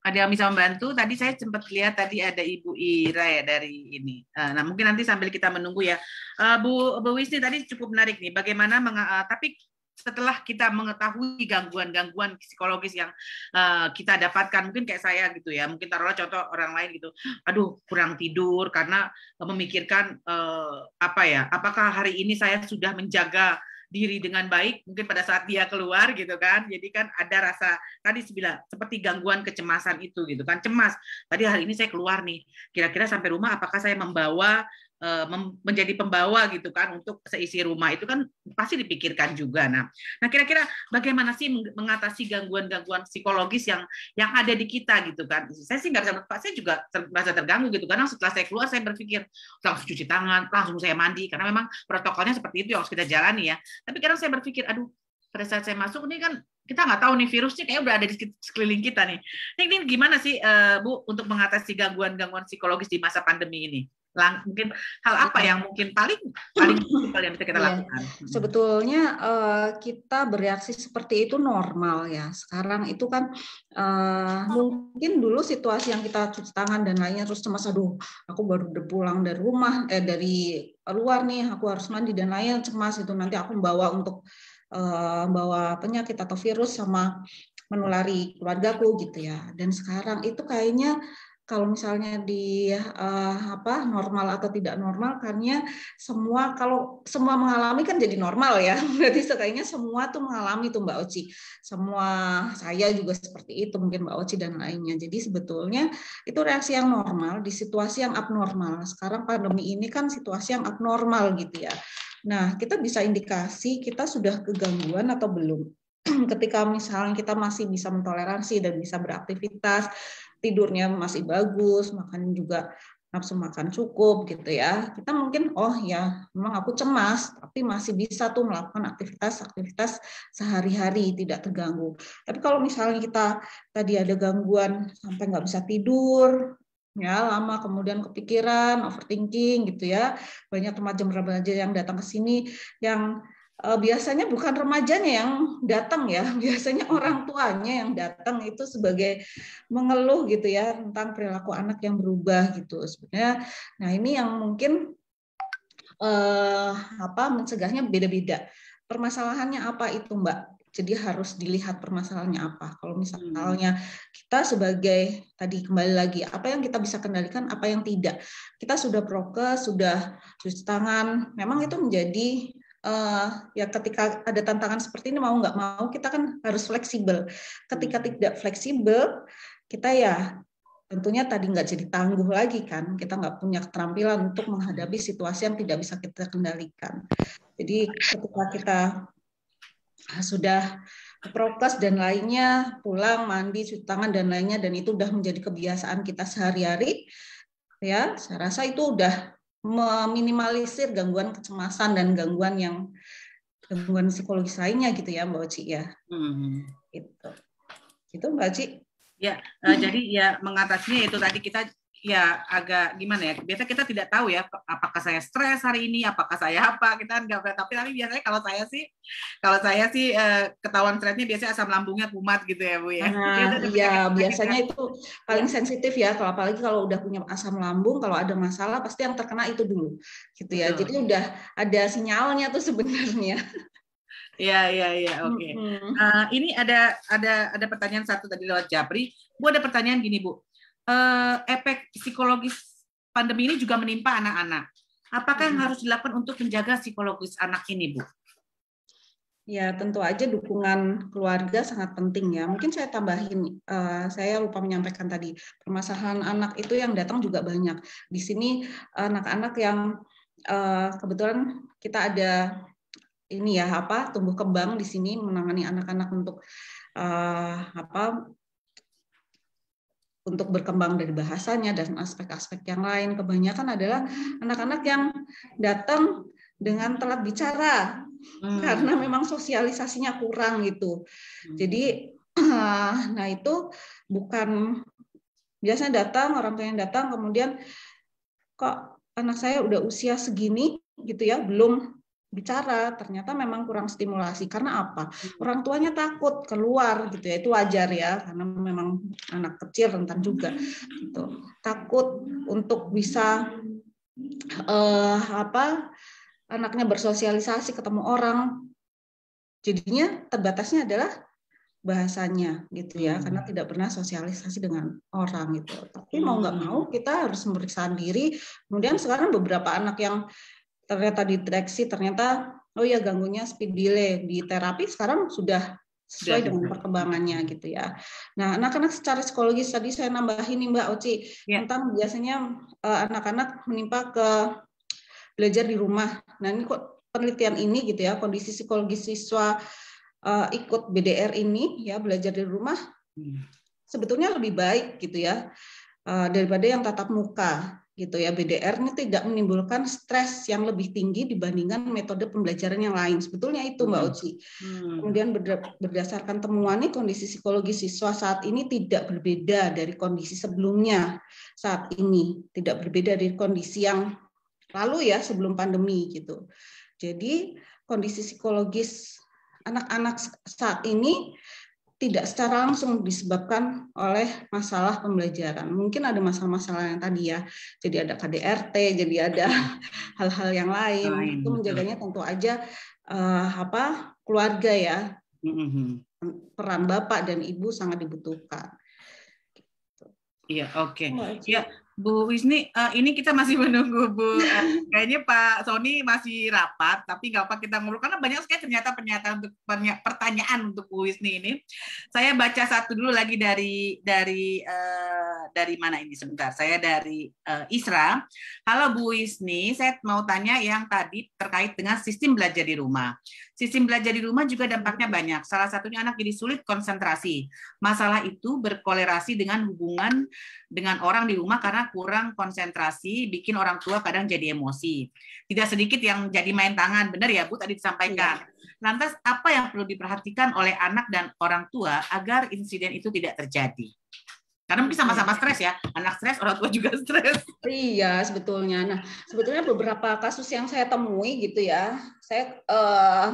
Speaker 1: Ada yang bisa membantu? Tadi saya sempat lihat tadi ada Ibu Ira ya dari ini. Nah mungkin nanti sambil kita menunggu ya, Bu Wisni tadi cukup menarik nih. Bagaimana? Tapi setelah kita mengetahui gangguan psikologis yang kita dapatkan, mungkin kayak saya gitu ya, mungkin taruhlah contoh orang lain gitu, aduh kurang tidur karena memikirkan apakah hari ini saya sudah menjaga diri dengan baik, mungkin pada saat dia keluar gitu kan, jadi kan ada rasa tadi seperti gangguan kecemasan itu gitu kan, cemas, tadi hari ini saya keluar nih, kira-kira sampai rumah apakah saya membawa menjadi pembawa gitu kan untuk seisi rumah, itu kan pasti dipikirkan juga. Nah kira-kira bagaimana sih mengatasi gangguan-gangguan psikologis yang ada di kita gitu kan? Saya sih nggak bisa, saya juga merasa terganggu gitu. Karena setelah saya keluar saya berpikir langsung cuci tangan, langsung saya mandi, karena memang protokolnya seperti itu yang harus kita jalani ya. Tapi kadang saya berpikir, aduh, pada saat saya masuk ini kan kita nggak tahu nih virusnya kayak udah ada di sekeliling kita nih. Ini gimana sih Bu untuk mengatasi gangguan-gangguan psikologis di masa pandemi ini? Mungkin hal apa yang mungkin paling simpel yang bisa kita lakukan?
Speaker 2: Sebetulnya kita bereaksi seperti itu normal ya. Sekarang itu kan mungkin dulu situasi yang kita cuci tangan dan lainnya terus cemas, aduh aku baru pulang dari rumah, dari luar nih, aku harus mandi dan lainnya, cemas itu nanti aku bawa penyakit atau virus sama menulari keluargaku gitu ya. Dan sekarang itu kayaknya kalau misalnya di normal atau tidak normal, karena kalau semua mengalami kan jadi normal ya. Berarti kayaknya semua tuh mengalami tuh Mbak Oci. Semua, saya juga seperti itu, mungkin Mbak Oci dan lainnya. Jadi sebetulnya itu reaksi yang normal di situasi yang abnormal. Sekarang pandemi ini kan situasi yang abnormal gitu ya. Nah, kita bisa indikasi kita sudah kegangguan atau belum. Ketika misalnya kita masih bisa mentoleransi dan bisa beraktivitas, tidurnya masih bagus, makan juga nafsu makan cukup gitu ya. Kita mungkin memang aku cemas, tapi masih bisa tuh melakukan aktivitas sehari-hari tidak terganggu. Tapi kalau misalnya kita tadi ada gangguan sampai nggak bisa tidur, ya lama, kemudian kepikiran, overthinking gitu ya, banyak remaja-remaja yang datang ke sini yang biasanya bukan remajanya yang datang ya, biasanya orang tuanya yang datang itu sebagai mengeluh gitu ya tentang perilaku anak yang berubah gitu sebenarnya. Nah ini yang mungkin mencegahnya beda-beda. Permasalahannya apa itu Mbak? Jadi harus dilihat permasalahannya apa. Kalau misalnya kita sebagai, tadi kembali lagi, apa yang kita bisa kendalikan, apa yang tidak. Kita sudah prokes, sudah cuci tangan, memang itu menjadi ya ketika ada tantangan seperti ini mau nggak mau kita kan harus fleksibel. Ketika tidak fleksibel, kita ya tentunya tadi nggak jadi tangguh lagi kan, kita nggak punya keterampilan untuk menghadapi situasi yang tidak bisa kita kendalikan. Jadi ketika kita sudah prokes dan lainnya, pulang, mandi, cuci tangan dan lainnya, dan itu udah menjadi kebiasaan kita sehari-hari, ya saya rasa itu udah meminimalisir gangguan kecemasan dan gangguan psikologis lainnya gitu ya Mbak Oci ya. Gitu Mbak Oci.
Speaker 1: Ya, jadi ya mengatasinya itu tadi kita ya agak gimana ya, biasa kita tidak tahu ya apakah saya stres hari ini, apakah saya apa, kita nggak pernah, tapi biasanya kalau saya sih ketahuan stresnya biasanya asam lambungnya kumat gitu ya Bu ya.
Speaker 2: Iya, biasanya itu paling sensitif ya, apalagi kalau udah punya asam lambung, kalau ada masalah pasti yang terkena itu dulu gitu ya. Betul. Jadi udah ada sinyalnya tuh sebenarnya.
Speaker 1: Iya, oke. Ini ada pertanyaan satu tadi lewat Japri. Bu, ada pertanyaan gini Bu. Efek psikologis pandemi ini juga menimpa anak-anak. Apakah yang harus dilakukan untuk menjaga psikologis anak ini, Bu?
Speaker 2: Ya, tentu aja dukungan keluarga sangat penting ya. Mungkin saya tambahin, saya lupa menyampaikan tadi, permasalahan anak itu yang datang juga banyak. Di sini anak-anak yang kebetulan kita ada ini ya tumbuh kembang di sini menangani anak-anak untuk berkembang dari bahasanya dan aspek-aspek yang lain. Kebanyakan adalah anak-anak yang datang dengan telat bicara karena memang sosialisasinya kurang gitu. Jadi nah itu bukan biasanya datang orang tua yang datang kemudian kok anak saya udah usia segini gitu ya belum bicara, ternyata memang kurang stimulasi. Karena apa? Orang tuanya takut keluar gitu ya, itu wajar ya, karena memang anak kecil rentan juga gitu. Takut untuk bisa anaknya bersosialisasi, ketemu orang. Jadinya terbatasnya adalah bahasanya gitu ya, karena tidak pernah sosialisasi dengan orang gitu. Tapi mau nggak mau kita harus memeriksa diri. Kemudian sekarang beberapa anak yang ternyata dideteksi ternyata gangguannya speed delay di terapi sekarang sudah sesuai dengan perkembangannya gitu ya. Nah, anak-anak secara psikologis tadi saya nambahin nih Mbak Oci tentang biasanya anak-anak menimpa ke belajar di rumah. Nah, ini kok penelitian ini gitu ya, kondisi psikologis siswa ikut BDR ini ya, belajar di rumah sebetulnya lebih baik gitu ya daripada yang tatap muka gitu ya. BDR ini tidak menimbulkan stres yang lebih tinggi dibandingkan metode pembelajaran yang lain. Sebetulnya itu Mbak Oci. Kemudian berdasarkan temuan ini, kondisi psikologis siswa saat ini tidak berbeda dari kondisi sebelumnya saat ini, tidak berbeda dari kondisi yang lalu ya sebelum pandemi gitu. Jadi kondisi psikologis anak-anak saat ini tidak secara langsung disebabkan oleh masalah pembelajaran. Mungkin ada masalah-masalah yang tadi ya, jadi ada KDRT, jadi ada hal-hal yang lain. Itu menjaganya tentu aja keluarga ya, peran bapak dan ibu sangat dibutuhkan.
Speaker 1: Iya, oke. Ya, Bu Wisni, ini kita masih menunggu Bu. Kayaknya Pak Sony masih rapat, tapi nggak apa kita ngobrol karena banyak sekali ternyata pertanyaan untuk Bu Wisni ini. Saya baca satu dulu lagi dari mana ini sebentar. Saya dari Isra. Halo Bu Wisni, saya mau tanya yang tadi terkait dengan sistem belajar di rumah. Sistem belajar di rumah juga dampaknya banyak. Salah satunya anak jadi sulit konsentrasi. Masalah itu berkolerasi dengan hubungan dengan orang di rumah karena kurang konsentrasi, bikin orang tua kadang jadi emosi. Tidak sedikit yang jadi main tangan, benar ya Bu tadi disampaikan. Lantas apa yang perlu diperhatikan oleh anak dan orang tua agar insiden itu tidak terjadi? Karena mungkin sama-sama stres ya, anak stres, orang tua juga stres.
Speaker 2: Iya, sebetulnya. Nah, sebetulnya beberapa kasus yang saya temui gitu ya, saya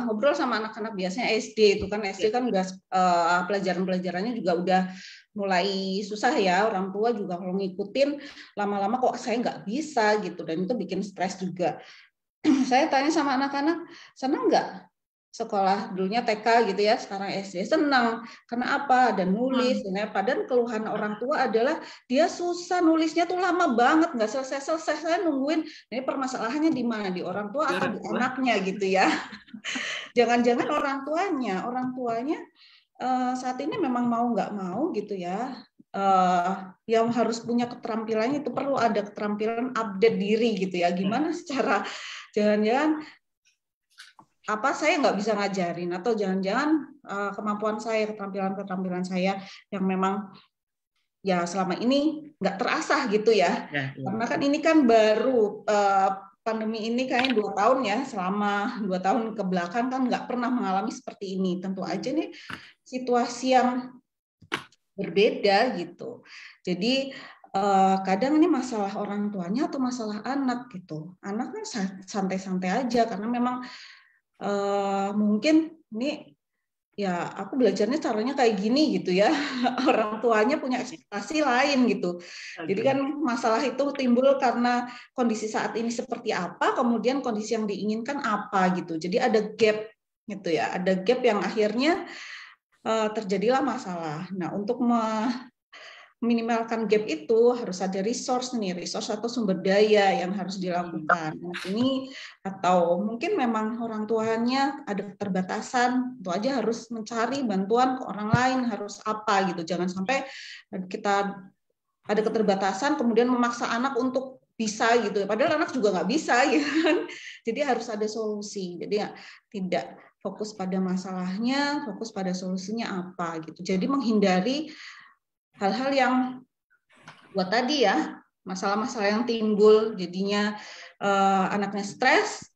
Speaker 2: ngobrol sama anak-anak biasanya SD itu kan, SD kan udah pelajaran-pelajarannya juga udah mulai susah ya, orang tua juga kalau ngikutin lama-lama kok saya nggak bisa gitu, dan itu bikin stres juga. Saya tanya sama anak-anak, senang nggak sekolah dulunya TK gitu ya, sekarang SD? Senang. Karena apa? Dan nulis. Padahal keluhan orang tua adalah dia susah nulisnya tuh lama banget, nggak selesai-selesai. Saya nungguin. Ini permasalahannya di mana? Di orang tua atau di anaknya gitu ya? Jangan-jangan orang tuanya saat ini memang mau nggak mau gitu ya. Yang harus punya keterampilannya itu perlu ada keterampilan update diri gitu ya. Gimana secara jangan-jangan saya nggak bisa ngajarin, atau jangan-jangan kemampuan saya, keterampilan saya yang memang ya selama ini nggak terasah gitu ya. Karena kan ini kan baru pandemi ini kayaknya 2 tahun ya, selama 2 tahun ke belakang kan nggak pernah mengalami seperti ini. Tentu aja nih situasi yang berbeda gitu. Jadi kadang ini masalah orang tuanya atau masalah anak gitu. Anak kan santai-santai aja karena memang mungkin ini ya aku belajarnya caranya kayak gini gitu ya. Orang tuanya punya ekspektasi lain gitu. Jadi kan masalah itu timbul karena kondisi saat ini seperti apa, kemudian kondisi yang diinginkan apa gitu. Jadi ada gap gitu ya. Ada gap yang akhirnya terjadilah masalah. Nah, untuk meminimalkan gap itu harus ada resource atau sumber daya yang harus dilakukan. Nah, ini atau mungkin memang orang tuanya ada keterbatasan, itu aja harus mencari bantuan ke orang lain, harus apa gitu. Jangan sampai kita ada keterbatasan kemudian memaksa anak untuk bisa gitu. Padahal anak juga nggak bisa gitu kan. Jadi harus ada solusi. Jadi tidak fokus pada masalahnya, fokus pada solusinya apa gitu. Jadi menghindari hal-hal yang buat tadi ya, masalah-masalah yang timbul, jadinya anaknya stres,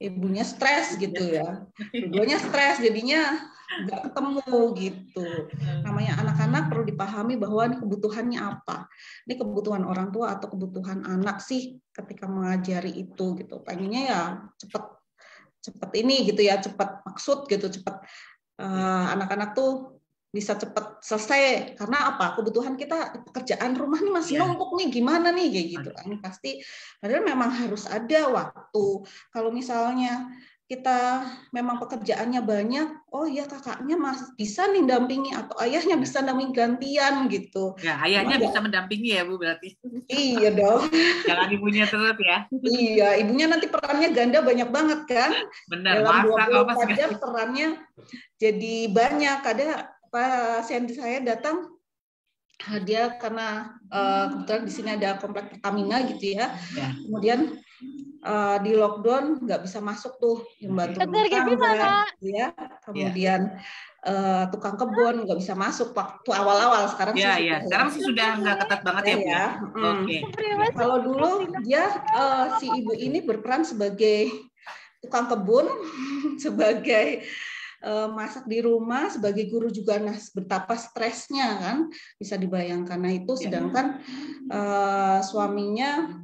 Speaker 2: ibunya stres gitu ya. Dua-duanya stres, jadinya nggak ketemu gitu. Namanya anak-anak perlu dipahami bahwa ini kebutuhannya apa. Ini kebutuhan orang tua atau kebutuhan anak sih ketika mengajari itu gitu. Pengennya ya cepet ini gitu ya, cepet maksud gitu, cepet anak-anak tuh bisa cepat selesai. Karena apa? Kebutuhan kita, pekerjaan rumah nih masih numpuk nih, gimana nih kayak gitu kan. Pasti padahal memang harus ada waktu. Kalau misalnya kita memang pekerjaannya banyak, oh ya kakaknya masih bisa nih dampingi, atau ayahnya bisa dampingi gantian gitu.
Speaker 1: Ya, ayahnya bisa mendampingi ya Bu berarti.
Speaker 2: Iya dong.
Speaker 1: Jangan ibunya terus ya.
Speaker 2: Iya, ibunya nanti perannya ganda banyak banget kan.
Speaker 1: Benar,
Speaker 2: dalam 24 jam perannya jadi banyak. Kadang pasien saya datang, dia karena kebetulan di sini ada komplek Pertamina gitu ya.
Speaker 1: Ya.
Speaker 2: Kemudian di lockdown nggak bisa masuk tuh membantu rumah
Speaker 3: Betul,
Speaker 2: tangga, gitu ya. Kemudian tukang kebun nggak bisa masuk waktu awal-awal. Sekarang
Speaker 1: Ya,
Speaker 2: sih
Speaker 1: ya. Sekarang sih sudah nggak ketat banget ya, Bu.
Speaker 2: ya.
Speaker 1: Oke.
Speaker 2: Kalau dulu dia si ibu ini berperan sebagai tukang kebun, sebagai masak di rumah, sebagai guru juga. Nah, betapa stresnya kan bisa dibayangkan. Nah itu sedangkan suaminya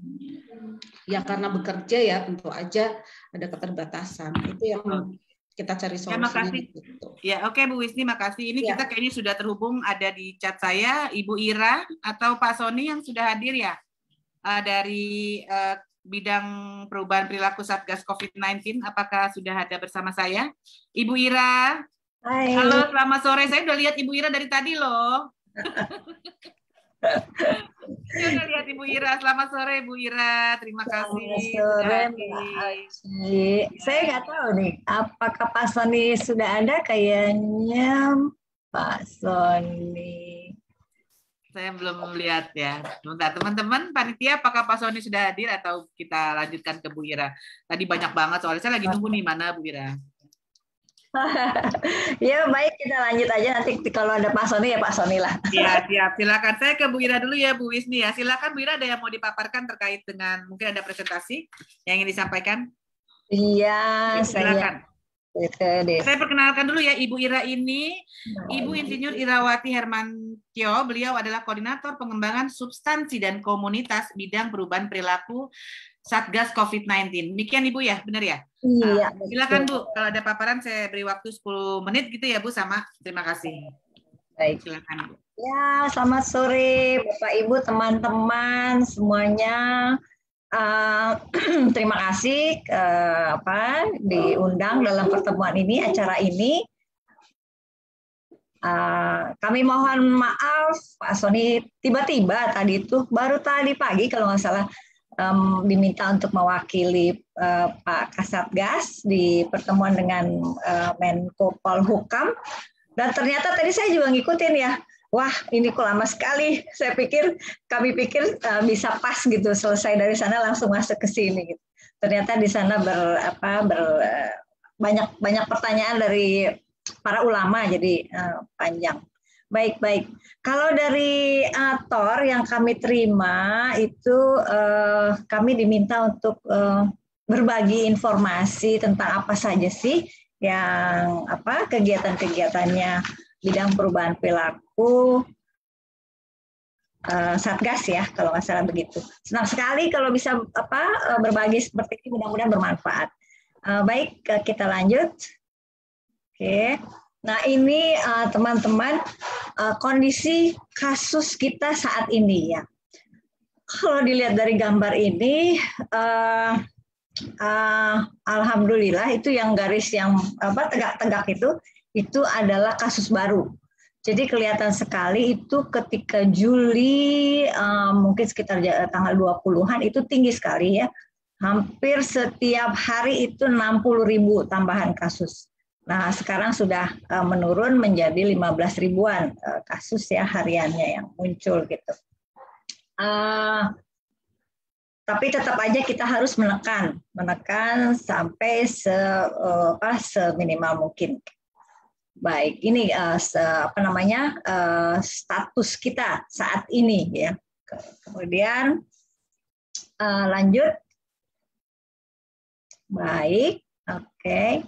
Speaker 2: ya karena bekerja ya tentu aja ada keterbatasan. Itu yang kita cari solusinya.
Speaker 1: Ya, makasih.
Speaker 2: Gitu.
Speaker 1: Ya, oke Bu Wisni, makasih. Ini kita kayaknya sudah terhubung, ada di chat saya Ibu Ira atau Pak Sony yang sudah hadir ya dari bidang perubahan perilaku Satgas COVID-19. Apakah sudah ada bersama saya? Ibu Ira.
Speaker 4: Hai.
Speaker 1: Halo, selamat sore. Saya udah lihat Ibu Ira dari tadi loh. Saya udah lihat Ibu Ira. Selamat sore Bu Ira. Terima kasih.
Speaker 4: Selamat sore Mbak Aci. Saya nggak tahu nih, apakah Pak Sony sudah ada? Kayaknya Pak Sony.
Speaker 1: Saya belum melihat ya. Sebentar, teman-teman panitia, apakah Pak Sony sudah hadir atau kita lanjutkan ke Bu Ira? Tadi banyak banget soalnya saya lagi nunggu nih, mana Bu Ira.
Speaker 4: Ya baik, kita lanjut aja, nanti kalau ada Pak Sony ya Pak Sony lah.
Speaker 1: Iya, siap. Silakan. Saya ke Bu Ira dulu ya, Bu Wisni ya. Silakan Bu Ira, ada yang mau dipaparkan terkait dengan mungkin ada presentasi yang ingin disampaikan?
Speaker 4: Iya,
Speaker 1: silakan. Saya perkenalkan dulu ya, Ibu Ira ini Ibu Insinyur Irawati Hermantio. Beliau adalah koordinator pengembangan substansi dan komunitas bidang perubahan perilaku Satgas COVID-19. Demikian Ibu ya, benar ya?
Speaker 4: Iya.
Speaker 1: Silakan Bu, kalau ada paparan saya beri waktu 10 menit gitu ya Bu, sama. Terima kasih.
Speaker 4: Baik.
Speaker 1: Silakan Bu.
Speaker 4: Ya, selamat sore Bapak Ibu, teman-teman semuanya. Terima kasih diundang dalam pertemuan ini, acara ini. Kami mohon maaf Pak Sony, tiba-tiba tadi itu baru tadi pagi kalau nggak salah diminta untuk mewakili Pak Kasatgas di pertemuan dengan Menko Polhukam, dan ternyata tadi saya juga ngikutin ya. Wah, ini kok lama sekali. Kami pikir bisa pas gitu, selesai dari sana langsung masuk ke sini gitu. Ternyata di sana banyak pertanyaan dari para ulama, jadi panjang. Baik. Kalau dari TOR yang kami terima itu kami diminta untuk berbagi informasi tentang apa saja sih yang kegiatan-kegiatannya bidang perubahan perilaku Satgas ya, kalau nggak salah begitu. Senang sekali kalau bisa berbagi seperti ini, mudah-mudahan bermanfaat. Baik, kita lanjut. Oke. Nah ini teman-teman kondisi kasus kita saat ini ya. Kalau dilihat dari gambar ini, alhamdulillah itu yang garis yang tegak-tegak itu adalah kasus baru. Jadi kelihatan sekali itu ketika Juli mungkin sekitar tanggal 20-an itu tinggi sekali ya. Hampir setiap hari itu 60.000 tambahan kasus. Nah, sekarang sudah menurun menjadi 15 ribuan kasus ya hariannya yang muncul gitu. Tapi tetap aja kita harus menekan sampai seminimal mungkin. Baik, ini status kita saat ini ya. Kemudian lanjut. Baik, oke.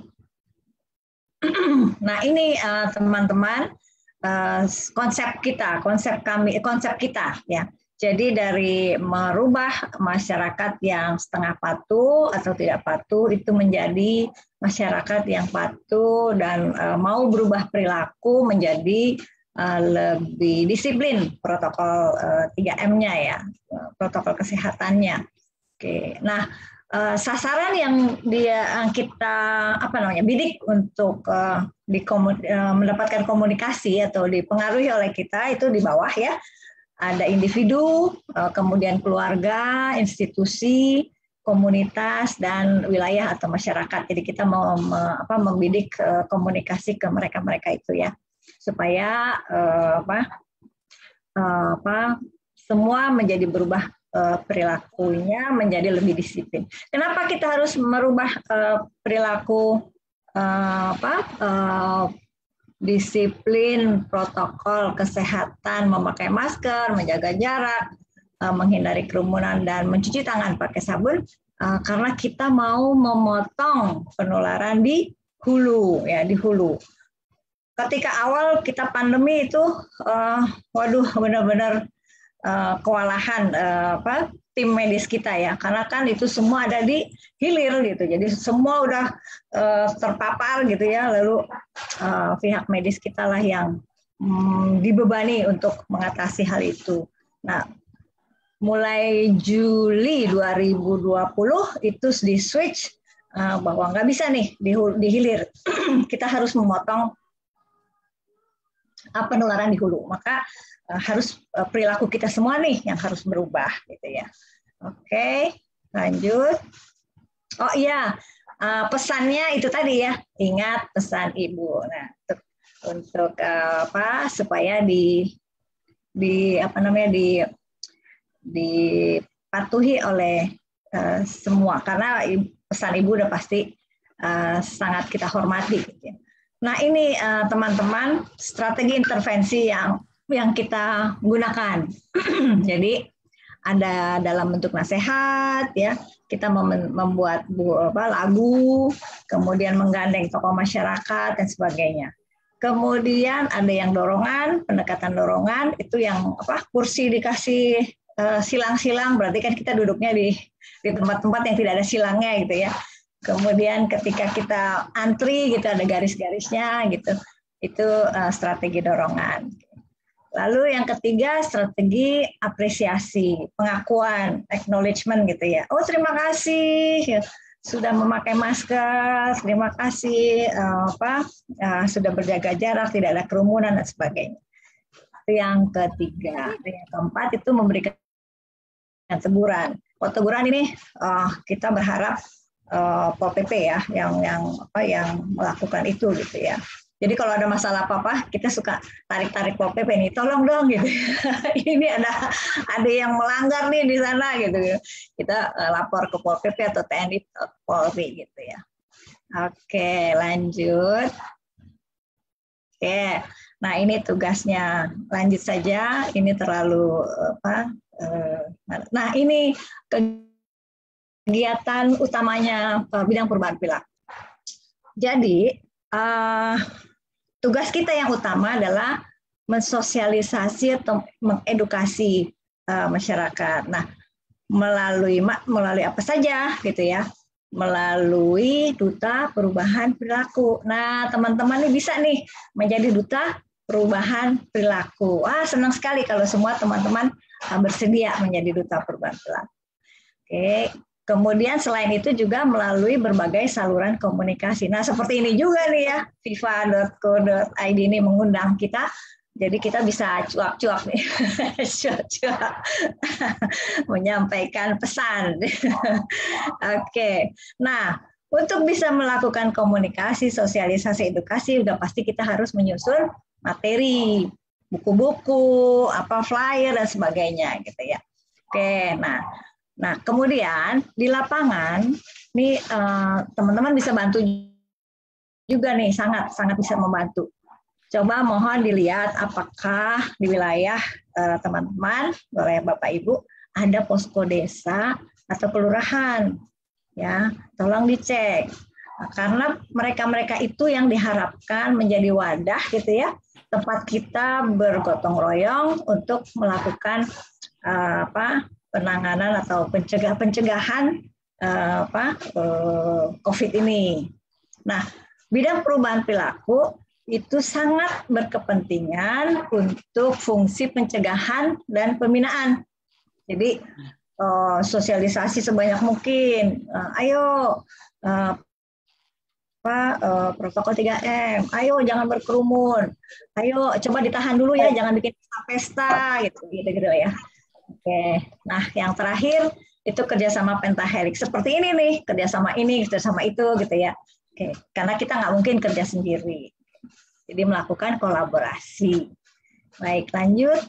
Speaker 4: Nah ini teman-teman konsep kita ya. Jadi dari merubah masyarakat yang setengah patuh atau tidak patuh itu menjadi masyarakat yang patuh dan mau berubah perilaku menjadi lebih disiplin protokol 3M-nya ya, protokol kesehatannya. Oke. Nah, sasaran yang kita bidik untuk mendapatkan komunikasi atau dipengaruhi oleh kita itu di bawah ya. Ada individu, kemudian keluarga, institusi, komunitas, dan wilayah atau masyarakat. Jadi kita mau membidik komunikasi ke mereka-mereka itu ya, supaya semua menjadi berubah perilakunya menjadi lebih disiplin. Kenapa kita harus merubah perilaku disiplin, protokol kesehatan, memakai masker, menjaga jarak, menghindari kerumunan dan mencuci tangan pakai sabun karena kita mau memotong penularan di hulu ya, di hulu. Ketika awal kita pandemi itu benar-benar kewalahan tim medis kita ya, karena kan itu semua ada di hilir gitu, jadi semua udah terpapar gitu ya, lalu pihak medis kita lah yang dibebani untuk mengatasi hal itu. Nah, mulai Juli 2020 itu di switch bahwa nggak bisa nih di hilir, kita harus memotong penularan di hulu, maka harus perilaku kita semua nih yang harus berubah gitu ya. Oke, lanjut. Oh iya, pesannya itu tadi ya, ingat pesan ibu. Nah, untuk supaya dipatuhi oleh semua, karena pesan ibu udah pasti sangat kita hormati. Gitu ya. Nah ini teman-teman strategi intervensi yang kita gunakan. Jadi ada dalam bentuk nasihat ya, kita membuat lagu, kemudian menggandeng tokoh masyarakat dan sebagainya. Kemudian ada yang dorongan, pendekatan dorongan itu yang kursi dikasih silang-silang, berarti kan kita duduknya di tempat-tempat yang tidak ada silangnya gitu ya. Kemudian ketika kita antri gitu ada garis-garisnya gitu, itu strategi dorongan. Lalu yang ketiga strategi apresiasi, pengakuan, acknowledgement gitu ya. Oh terima kasih sudah memakai masker, terima kasih sudah berjaga jarak, tidak ada kerumunan dan sebagainya. Itu yang ketiga. Yang keempat itu memberikan teguran. Teguran ini kita berharap Pol PP ya yang melakukan itu gitu ya. Jadi kalau ada masalah apa-apa kita suka tarik-tarik Pol PP nih, tolong dong gitu. Ini ada yang melanggar nih di sana gitu. Kita lapor ke Pol PP atau TNI atau Polri gitu ya. Oke, lanjut. Oke. Nah, ini tugasnya. Lanjut saja. Ini terlalu Nah, ini kegiatan utamanya bidang perubahan perilaku. Jadi tugas kita yang utama adalah mensosialisasi atau mengedukasi masyarakat. Nah, melalui apa saja gitu ya? Melalui duta perubahan perilaku. Nah, teman-teman nih bisa nih menjadi duta perubahan perilaku. Senang sekali kalau semua teman-teman bersedia menjadi duta perubahan perilaku. Oke. Kemudian selain itu juga melalui berbagai saluran komunikasi. Nah seperti ini juga nih ya, viva.co.id ini mengundang kita, jadi kita bisa cuap-cuap nih, cuap-cuap menyampaikan pesan. Oke, nah untuk bisa melakukan komunikasi, sosialisasi, edukasi, udah pasti kita harus menyusun materi, buku-buku, flyer dan sebagainya gitu ya. Oke, Nah, kemudian di lapangan, nih teman-teman bisa bantu juga nih, sangat bisa membantu. Coba mohon dilihat apakah di wilayah teman-teman, wilayah Bapak Ibu, ada posko desa atau kelurahan, ya, tolong dicek. Karena mereka-mereka itu yang diharapkan menjadi wadah gitu ya, tempat kita bergotong royong untuk melakukan penanganan atau pencegahan COVID ini. Nah, bidang perubahan perilaku itu sangat berkepentingan untuk fungsi pencegahan dan pembinaan. Jadi sosialisasi sebanyak mungkin. Ayo protokol 3M. Ayo jangan berkerumun. Ayo coba ditahan dulu ya, jangan bikin pesta gitu ya. Oke, nah yang terakhir itu kerjasama pentahelix seperti ini nih, kerjasama ini, kerjasama itu gitu ya. Oke, karena kita nggak mungkin kerja sendiri, jadi melakukan kolaborasi. Baik, lanjut.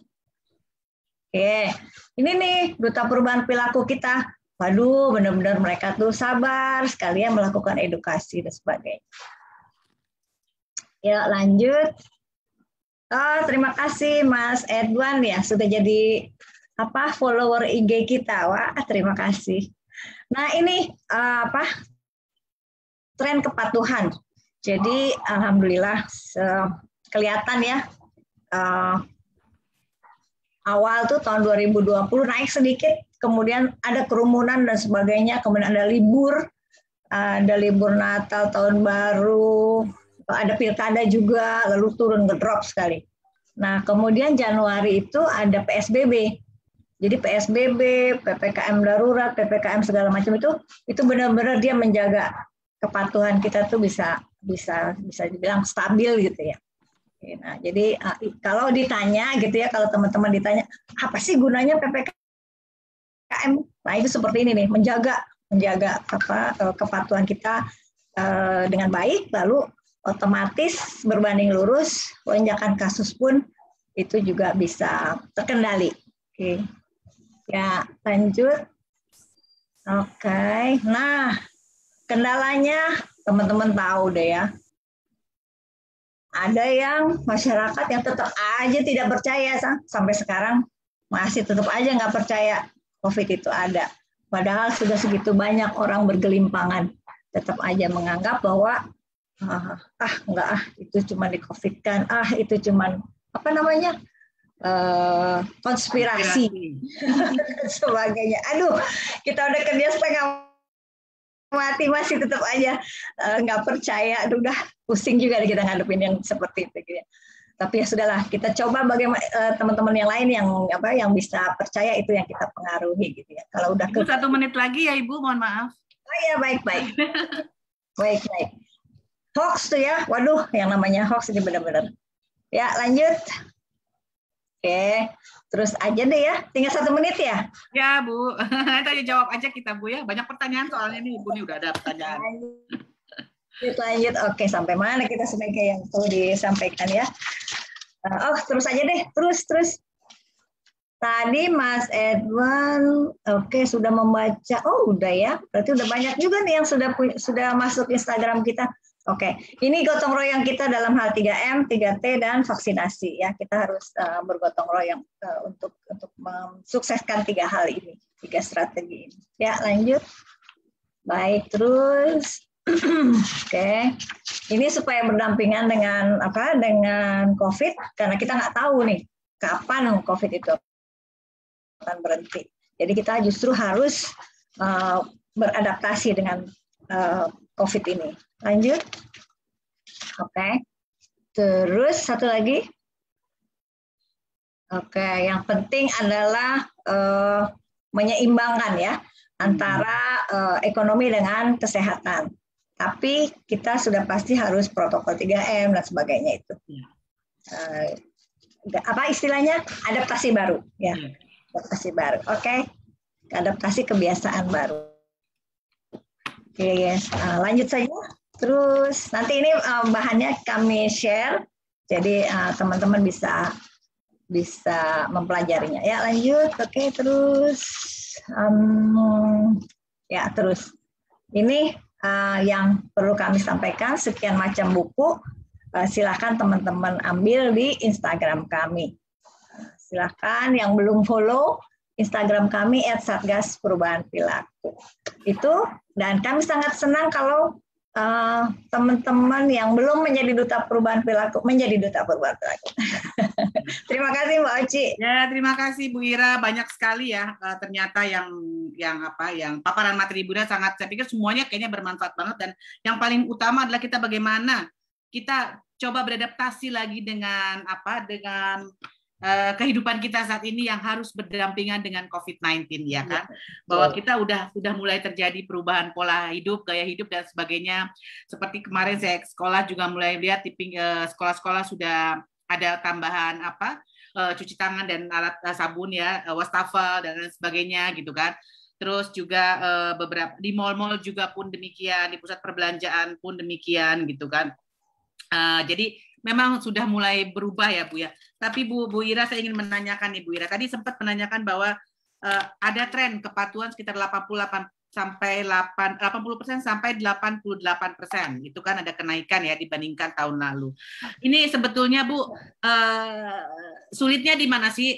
Speaker 4: Oke, ini nih duta perubahan perilaku kita. Waduh, benar-benar mereka tuh sabar sekalian melakukan edukasi dan sebagainya. Ya, lanjut. Oh, terima kasih Mas Edwan ya sudah jadi follower IG kita. Wah, terima kasih. Nah, ini tren kepatuhan. Jadi alhamdulillah kelihatan ya awal tuh tahun 2020 naik sedikit, kemudian ada kerumunan dan sebagainya, kemudian ada libur Natal, tahun baru, ada pilkada juga, lalu turun ngedrop sekali. Nah, kemudian Januari itu ada PSBB. Jadi PSBB, PPKM darurat, PPKM segala macam itu benar-benar dia menjaga kepatuhan kita tuh bisa dibilang stabil gitu ya. Nah, jadi kalau ditanya gitu ya, kalau teman-teman ditanya apa sih gunanya PPKM? Nah, itu seperti ini nih, menjaga kepatuhan kita dengan baik, lalu otomatis berbanding lurus lonjakan kasus pun itu juga bisa terkendali. Oke. Ya, lanjut. Oke. Nah, kendalanya teman-teman tahu deh ya. Ada yang masyarakat yang tetap aja tidak percaya sampai sekarang masih tetap aja nggak percaya COVID itu ada. Padahal sudah segitu banyak orang bergelimpangan, tetap aja menganggap bahwa itu cuma di COVID kan, itu cuma konspirasi dan sebagainya. Aduh, kita udah kerja setengah mati masih tetap aja nggak percaya. Aduh, udah pusing juga kita ngadepin yang seperti itu gitu. Tapi ya sudahlah, kita coba bagaimana teman-teman yang lain yang bisa percaya, itu yang kita pengaruhi gitu ya. Kalau udah
Speaker 1: Ibu 1 menit lagi ya Ibu, mohon maaf.
Speaker 4: Oh ya, baik. Baik. Hoax tuh ya, waduh, yang namanya hoax ini benar-benar. Ya, lanjut. Oke, terus aja deh ya, tinggal 1 menit ya.
Speaker 1: Ya Bu, tanya jawab aja kita Bu ya, banyak pertanyaan soalnya nih Ibu nih udah ada pertanyaan.
Speaker 4: Lanjut, oke, sampai mana kita sebagai yang perlu disampaikan ya. Terus aja deh, terus. Tadi Mas Edwan, oke, sudah membaca, udah ya, berarti udah banyak juga nih yang sudah masuk Instagram kita. Oke, ini gotong royong kita dalam hal 3M, 3T, dan vaksinasi ya. Kita harus bergotong royong untuk mensukseskan 3 hal ini, 3 strategi ini. Ya, lanjut. Baik, terus. Oke, ini supaya berdampingan dengan COVID, karena kita nggak tahu nih kapan COVID itu akan berhenti. Jadi kita justru harus beradaptasi dengan COVID ini. Lanjut. Oke. Terus satu lagi. Oke, yang penting adalah menyeimbangkan ya antara ekonomi dengan kesehatan. Tapi kita sudah pasti harus protokol 3M dan sebagainya itu. Apa istilahnya? Adaptasi baru ya. Adaptasi baru. Oke. Adaptasi kebiasaan baru. Oke, lanjut saja. Terus nanti ini bahannya kami share, jadi teman-teman bisa mempelajarinya. Ya, lanjut. Oke, terus terus ini yang perlu kami sampaikan, sekian macam buku. Silakan teman-teman ambil di Instagram kami. Silakan yang belum follow Instagram kami @satgasperubahanperilaku. Itu, dan kami sangat senang kalau teman-teman yang belum menjadi duta perubahan perilaku menjadi duta perubahan perilaku. Terima kasih Mbak Oci.
Speaker 1: Ya, terima kasih Bu Ira, banyak sekali ya ternyata yang paparan materi Ibu Ira sangat, saya pikir semuanya kayaknya bermanfaat banget, dan yang paling utama adalah kita bagaimana kita coba beradaptasi lagi dengan kehidupan kita saat ini yang harus berdampingan dengan COVID-19 ya kan, bahwa kita udah mulai terjadi perubahan pola hidup, gaya hidup dan sebagainya. Seperti kemarin saya sekolah juga mulai lihat di sekolah-sekolah sudah ada tambahan cuci tangan dan alat sabun ya, wastafel dan lain sebagainya gitu kan. Terus juga beberapa di mal-mal juga pun demikian, di pusat perbelanjaan pun demikian gitu kan. Jadi memang sudah mulai berubah ya Bu ya. Tapi Bu Ira, saya ingin menanyakan nih Bu Ira. Tadi sempat menanyakan bahwa ada tren kepatuhan sekitar 80% sampai 80% sampai 88%. Itu kan ada kenaikan ya dibandingkan tahun lalu. Ini sebetulnya Bu, sulitnya di mana sih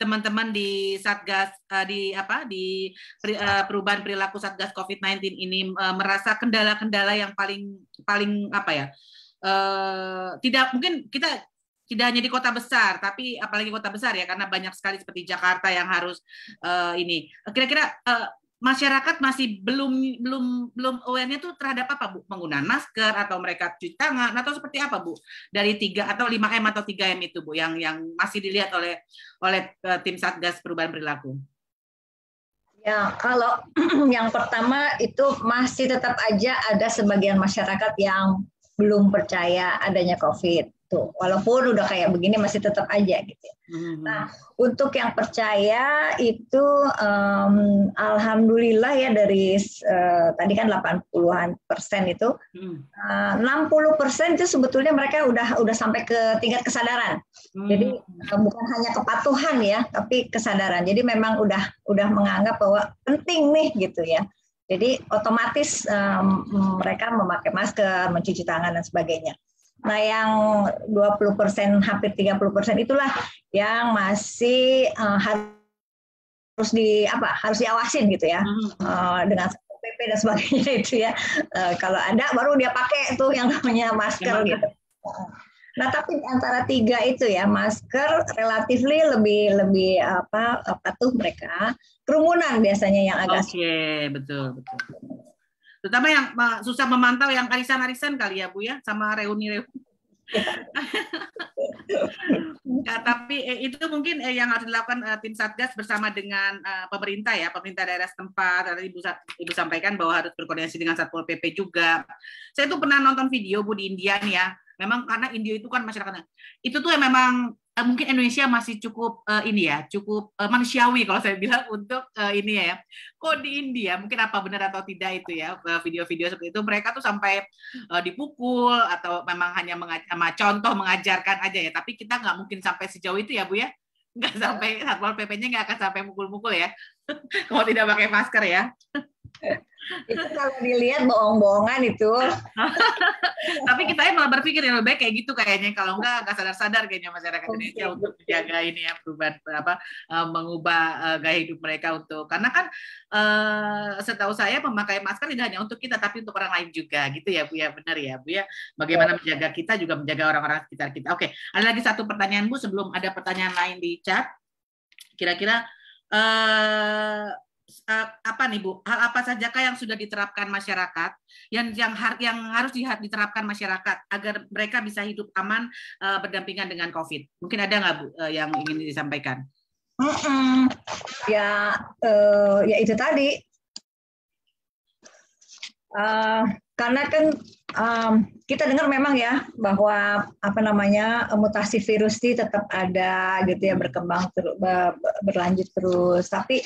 Speaker 1: teman-teman di Satgas di perubahan perilaku Satgas COVID-19 ini merasa kendala-kendala yang paling apa ya? Tidak mungkin kita tidak hanya di kota besar, tapi apalagi kota besar ya, karena banyak sekali seperti Jakarta yang harus ini. Kira-kira masyarakat masih belum awareness tuh terhadap apa Bu? Penggunaan masker atau mereka cuci tangan atau seperti apa Bu? Dari 3 atau 5M atau 3M itu Bu yang masih dilihat oleh tim Satgas Perubahan Perilaku.
Speaker 4: Ya, kalau yang pertama itu masih tetap aja ada sebagian masyarakat yang belum percaya adanya COVID. Tuh, walaupun udah kayak begini masih tetap aja gitu. Nah, untuk yang percaya itu alhamdulillah ya dari tadi kan 80-an% itu 60% itu sebetulnya mereka udah sampai ke tingkat kesadaran. Jadi bukan hanya kepatuhan ya, tapi kesadaran. Jadi memang udah menganggap bahwa penting nih gitu ya. Jadi otomatis mereka memakai masker, mencuci tangan dan sebagainya. Nah, yang 20%, hampir 30% itulah yang masih harus diawasin gitu ya, dengan PP dan sebagainya itu ya. Kalau ada baru dia pakai tuh yang namanya masker gitu. Nah, tapi antara 3 itu ya, masker relatif lebih patuh mereka. Kerumunan biasanya yang agak
Speaker 1: betul. Terutama yang susah memantau yang arisan-arisan kali ya Bu ya, sama reuni-reuni. Ya, tapi itu mungkin yang harus dilakukan tim Satgas bersama dengan pemerintah ya, pemerintah daerah setempat. Tadi Ibu sampaikan bahwa harus berkoordinasi dengan Satpol PP juga. Saya tuh pernah nonton video Bu di India nih ya. Memang karena India itu kan masyarakatnya, itu tuh yang memang mungkin Indonesia masih cukup cukup manusiawi kalau saya bilang untuk ini ya. Kok di India mungkin apa benar atau tidak itu ya, video-video seperti itu mereka tuh sampai dipukul atau memang hanya contoh mengajarkan aja ya. Tapi kita nggak mungkin sampai sejauh itu ya Bu ya. Nggak sampai Satpol PP-nya nggak akan sampai mukul-mukul ya. Kalau tidak pakai masker ya.
Speaker 4: Itu kalau dilihat bohong-bohongan itu.
Speaker 1: Tapi kita malah berpikir yang lebih baik kayak gitu kayaknya, kalau enggak sadar-sadar kayaknya masyarakat Indonesia untuk menjaga ini ya, perubahan mengubah gaya hidup mereka untuk, karena kan setahu saya memakai masker tidak hanya untuk kita tapi untuk orang lain juga gitu ya Bu ya, benar ya Bu ya, bagaimana menjaga kita juga menjaga orang-orang sekitar kita. Oke, ada lagi satu pertanyaan Bu sebelum ada pertanyaan lain di chat. Kira-kira apa nih Bu? Hal apa sajakah yang sudah diterapkan masyarakat, yang harus diterapkan masyarakat agar mereka bisa hidup aman berdampingan dengan COVID? Mungkin ada nggak Bu yang ingin disampaikan?
Speaker 4: Ya itu tadi. Karena kan kita dengar memang ya bahwa mutasi virus ini tetap ada gitu ya, berkembang berlanjut terus, tapi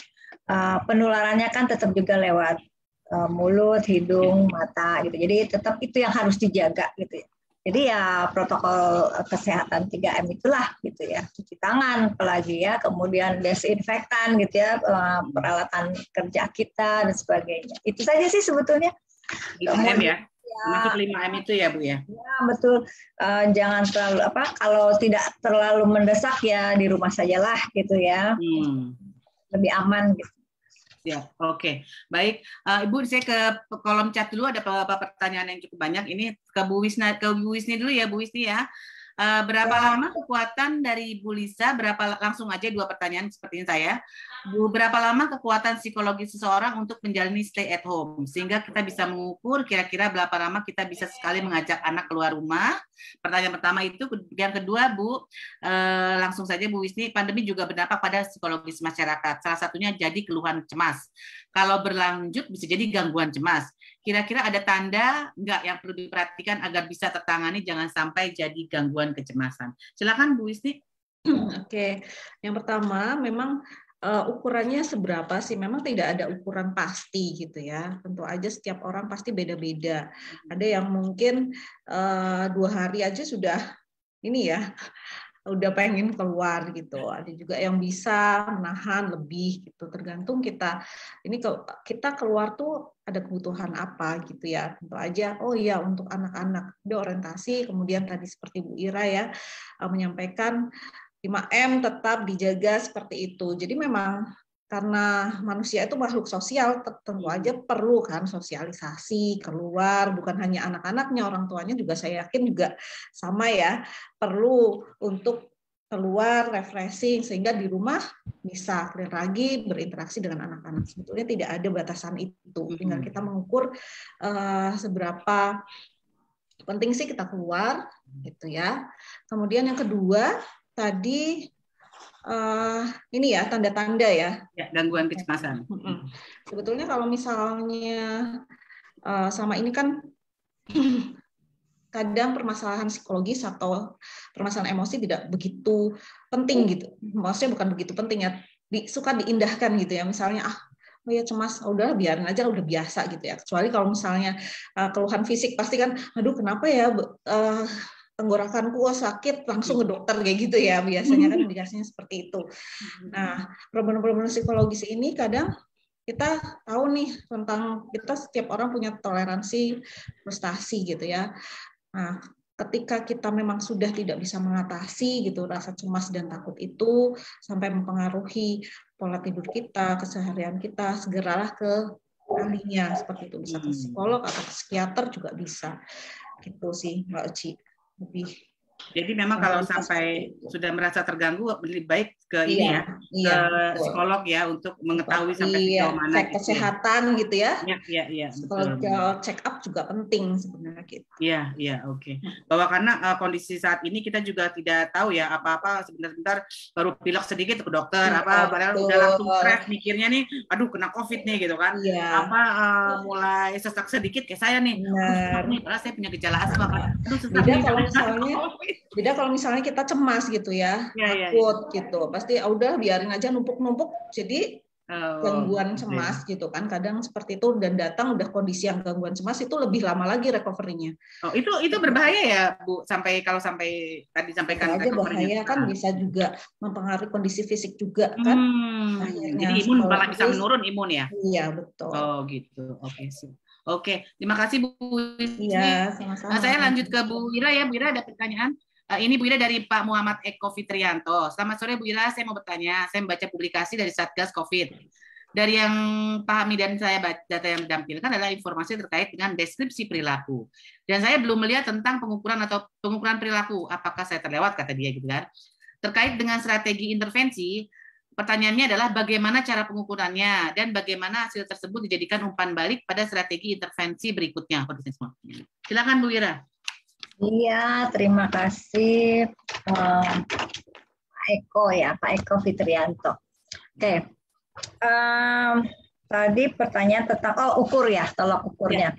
Speaker 4: penularannya kan tetap juga lewat mulut, hidung, mata gitu. Jadi tetap itu yang harus dijaga gitu ya. Jadi ya protokol kesehatan 3M itulah gitu ya. Cuci tangan apalagi ya, kemudian desinfektan gitu ya, peralatan kerja kita dan sebagainya. Itu saja sih sebetulnya.
Speaker 1: 5M ya. Masuk 5M itu ya Bu ya.
Speaker 4: Ya betul. Jangan terlalu kalau tidak terlalu mendesak ya di rumah sajalah gitu ya. Lebih aman gitu.
Speaker 1: Ya, oke. Baik, Ibu, saya ke kolom chat dulu, ada beberapa pertanyaan yang cukup banyak. Ini ke Bu Wisni dulu ya, Bu Wisni ya. Berapa lama kekuatan dari Bu Lisa? Langsung aja 2 pertanyaan seperti ini saya. Bu, berapa lama kekuatan psikologi seseorang untuk menjalani stay at home sehingga kita bisa mengukur kira-kira berapa lama kita bisa sekali mengajak anak keluar rumah? Pertanyaan pertama itu. Yang kedua, Bu, langsung saja Bu Wisni, pandemi juga berdampak pada psikologis masyarakat. Salah satunya jadi keluhan cemas. Kalau berlanjut bisa jadi gangguan cemas. Kira-kira ada tanda nggak yang perlu diperhatikan agar bisa tertangani, jangan sampai jadi gangguan kecemasan? Silakan Bu Wisni.
Speaker 2: Oke, yang pertama memang ukurannya seberapa sih? Memang tidak ada ukuran pasti gitu ya. Tentu aja setiap orang pasti beda-beda. Ada yang mungkin 2 hari aja sudah ini ya udah pengen keluar gitu. Ada juga yang bisa menahan lebih gitu. Tergantung kita. Ini kita keluar tuh ada kebutuhan apa gitu ya. Tentu aja, oh iya untuk anak-anak ada orientasi. Kemudian tadi seperti Bu Ira ya menyampaikan 5M tetap dijaga seperti itu. Jadi memang karena manusia itu makhluk sosial, tentu aja perlu kan sosialisasi keluar, bukan hanya anak-anaknya, orang tuanya juga saya yakin juga sama ya, perlu untuk keluar refreshing sehingga di rumah bisa clear lagi berinteraksi dengan anak-anak. Sebetulnya tidak ada batasan itu, tinggal kita mengukur seberapa penting sih kita keluar gitu ya. Kemudian yang kedua tadi ini ya tanda-tanda ya.
Speaker 1: Gangguan kecemasan.
Speaker 2: Sebetulnya kalau misalnya sama ini kan kadang permasalahan psikologis atau permasalahan emosi tidak begitu penting gitu. Maksudnya bukan begitu penting ya, suka diindahkan gitu ya. Misalnya oh ya cemas, udah biarin aja, udah biasa gitu ya. Kecuali kalau misalnya keluhan fisik pasti kan, aduh kenapa ya tenggorokanku sakit, langsung ke dokter kayak gitu ya, biasanya kan indikasinya seperti itu. Nah, problem-problem psikologis ini kadang kita tahu nih tentang kita setiap orang punya toleransi frustasi gitu ya. Nah, ketika kita memang sudah tidak bisa mengatasi gitu rasa cemas dan takut itu sampai mempengaruhi pola tidur kita, keseharian kita, segeralah ke ahlinya seperti itu, bisa ke psikolog atau ke psikiater juga bisa. Gitu sih Mbak Oci. Lebih.
Speaker 1: Jadi memang kalau sampai sudah merasa terganggu lebih baik ke ini ya, ke psikolog ya untuk mengetahui sampai sejauh mana
Speaker 2: cek kesehatan gitu ya.
Speaker 1: Iya.
Speaker 2: Kalau check up juga penting sebenarnya gitu.
Speaker 1: Iya, oke. Bahwa karena kondisi saat ini kita juga tidak tahu ya apa-apa sebentar-bentar baru pilek sedikit ke dokter padahal udah langsung stres mikirnya nih, aduh kena COVID nih gitu kan. Mulai sesak sedikit kayak saya nih. Karena saya punya gejala asma kan.
Speaker 2: Beda kalau misalnya kita cemas gitu ya, takut gitu, pasti udah biarin aja numpuk-numpuk, jadi gangguan cemas gitu kan, kadang seperti itu dan datang udah kondisi yang gangguan cemas itu lebih lama lagi recovery-nya.
Speaker 1: Itu berbahaya ya Bu, sampai tadi sampaikan
Speaker 2: bahaya kan bisa juga mempengaruhi kondisi fisik juga kan.
Speaker 1: Jadi imun malah bisa menurun imun ya?
Speaker 2: Iya betul.
Speaker 1: Oh gitu, Oke, terima kasih Bu.
Speaker 2: Iya, sama-sama.
Speaker 1: Saya lanjut ke Bu Ira ya. Bu Ira ada pertanyaan. Ini Bu Ira dari Pak Muhammad Eko Fitrianto. Selamat sore Bu Ira, saya mau bertanya. Saya membaca publikasi dari Satgas COVID. Dari yang pahami dan saya baca data yang ditampilkan adalah informasi terkait dengan deskripsi perilaku. Dan saya belum melihat tentang pengukuran perilaku. Apakah saya terlewat kata dia gitu kan? Terkait dengan strategi intervensi. Pertanyaannya adalah bagaimana cara pengukurannya dan bagaimana hasil tersebut dijadikan umpan balik pada strategi intervensi berikutnya. Silakan Bu Ira.
Speaker 4: Iya, terima kasih Pak Eko Fitrianto. Oke, tadi pertanyaan tentang ukur ya, tolak ukurnya.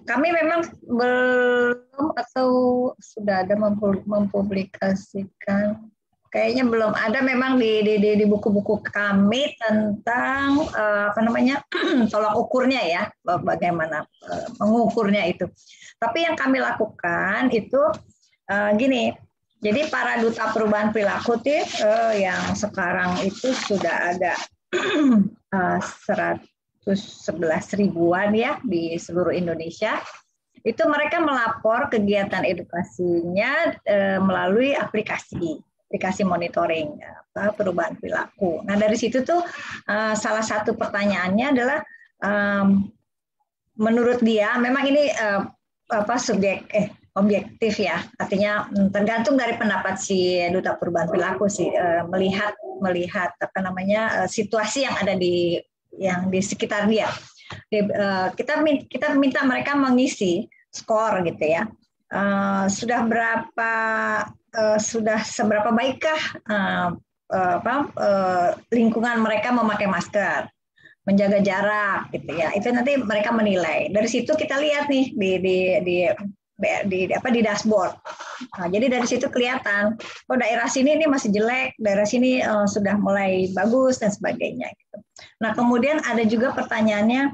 Speaker 4: Kami memang belum atau sudah ada mempublikasikan. Kayaknya belum ada memang di buku-buku kami tentang tolak ukurnya ya, bagaimana mengukurnya itu. Tapi yang kami lakukan itu gini. Jadi para duta perubahan perilaku yang sekarang itu sudah ada 111 ribuan ya di seluruh Indonesia. Itu mereka melapor kegiatan edukasinya melalui aplikasi monitoring perubahan perilaku. Nah dari situ tuh salah satu pertanyaannya adalah menurut dia memang ini objektif ya, artinya tergantung dari pendapat si duta perubahan perilaku sih melihat situasi yang ada di sekitar dia. Kita minta mereka mengisi skor gitu ya. Sudah seberapa baikkah lingkungan mereka memakai masker, menjaga jarak gitu ya. Itu nanti mereka menilai. Dari situ kita lihat nih di dashboard. Nah, jadi dari situ kelihatan daerah sini ini masih jelek, daerah sini sudah mulai bagus dan sebagainya gitu. Nah, kemudian ada juga pertanyaannya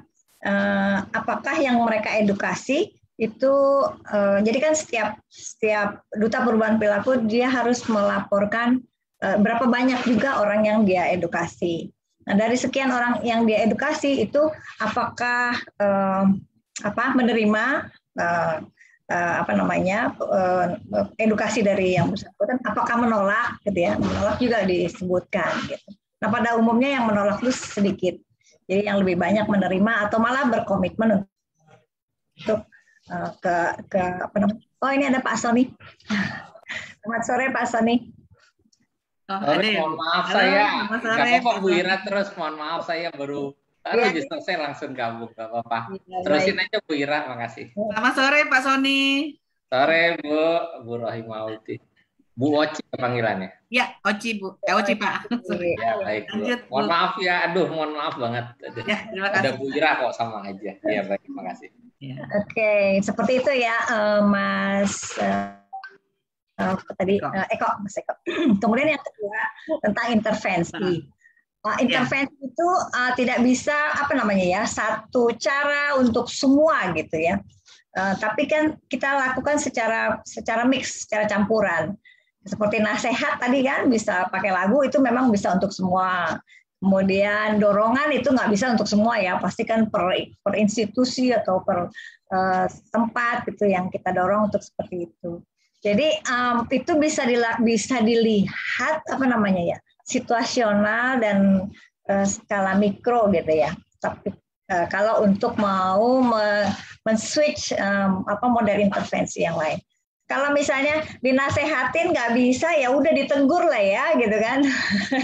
Speaker 4: apakah yang mereka edukasi itu jadi kan setiap duta perubahan perilaku dia harus melaporkan berapa banyak juga orang yang dia edukasi. Nah, dari sekian orang yang dia edukasi itu apakah menerima edukasi dari yang bersangkutan, apakah menolak gitu ya. Menolak juga disebutkan gitu. Nah, pada umumnya yang menolak itu sedikit. Jadi yang lebih banyak menerima atau malah berkomitmen untuk oh, ini ada Pak Sony. Selamat sore Pak Sony.
Speaker 5: Mohon maaf. Halo, saya nggak apa-apa Bu Ira, terus mohon maaf saya baru habis selesai langsung gabung, nggak apa-apa. Terusin aja Bu Ira, makasih.
Speaker 1: Selamat sore Pak Sony.
Speaker 5: Sore Bu Rohimawati. Bu Oci panggilannya.
Speaker 1: Ya, Oci Bu. Oci Pak.
Speaker 5: Ya, baik Bu. Mohon maaf ya, mohon maaf banget.
Speaker 1: Ya, terima kasih.
Speaker 5: Ada Bu Ira kok sama aja. Ya baik, terima kasih.
Speaker 1: Ya.
Speaker 4: Oke, seperti itu ya Mas Eko, Mas Eko. Kemudian yang kedua tentang intervensi. Intervensi itu tidak bisa satu cara untuk semua gitu ya. Tapi kan kita lakukan secara mix, secara campuran. Seperti nasihat tadi kan bisa pakai lagu, itu memang bisa untuk semua. Kemudian dorongan itu nggak bisa untuk semua ya, pasti kan per institusi atau per tempat gitu yang kita dorong untuk seperti itu. Jadi itu bisa dilihat situasional dan skala mikro gitu ya. Tapi kalau untuk mau men-switch model intervensi yang lain. Kalau misalnya dinasehatin nggak bisa, ya udah ditegur lah ya, gitu kan.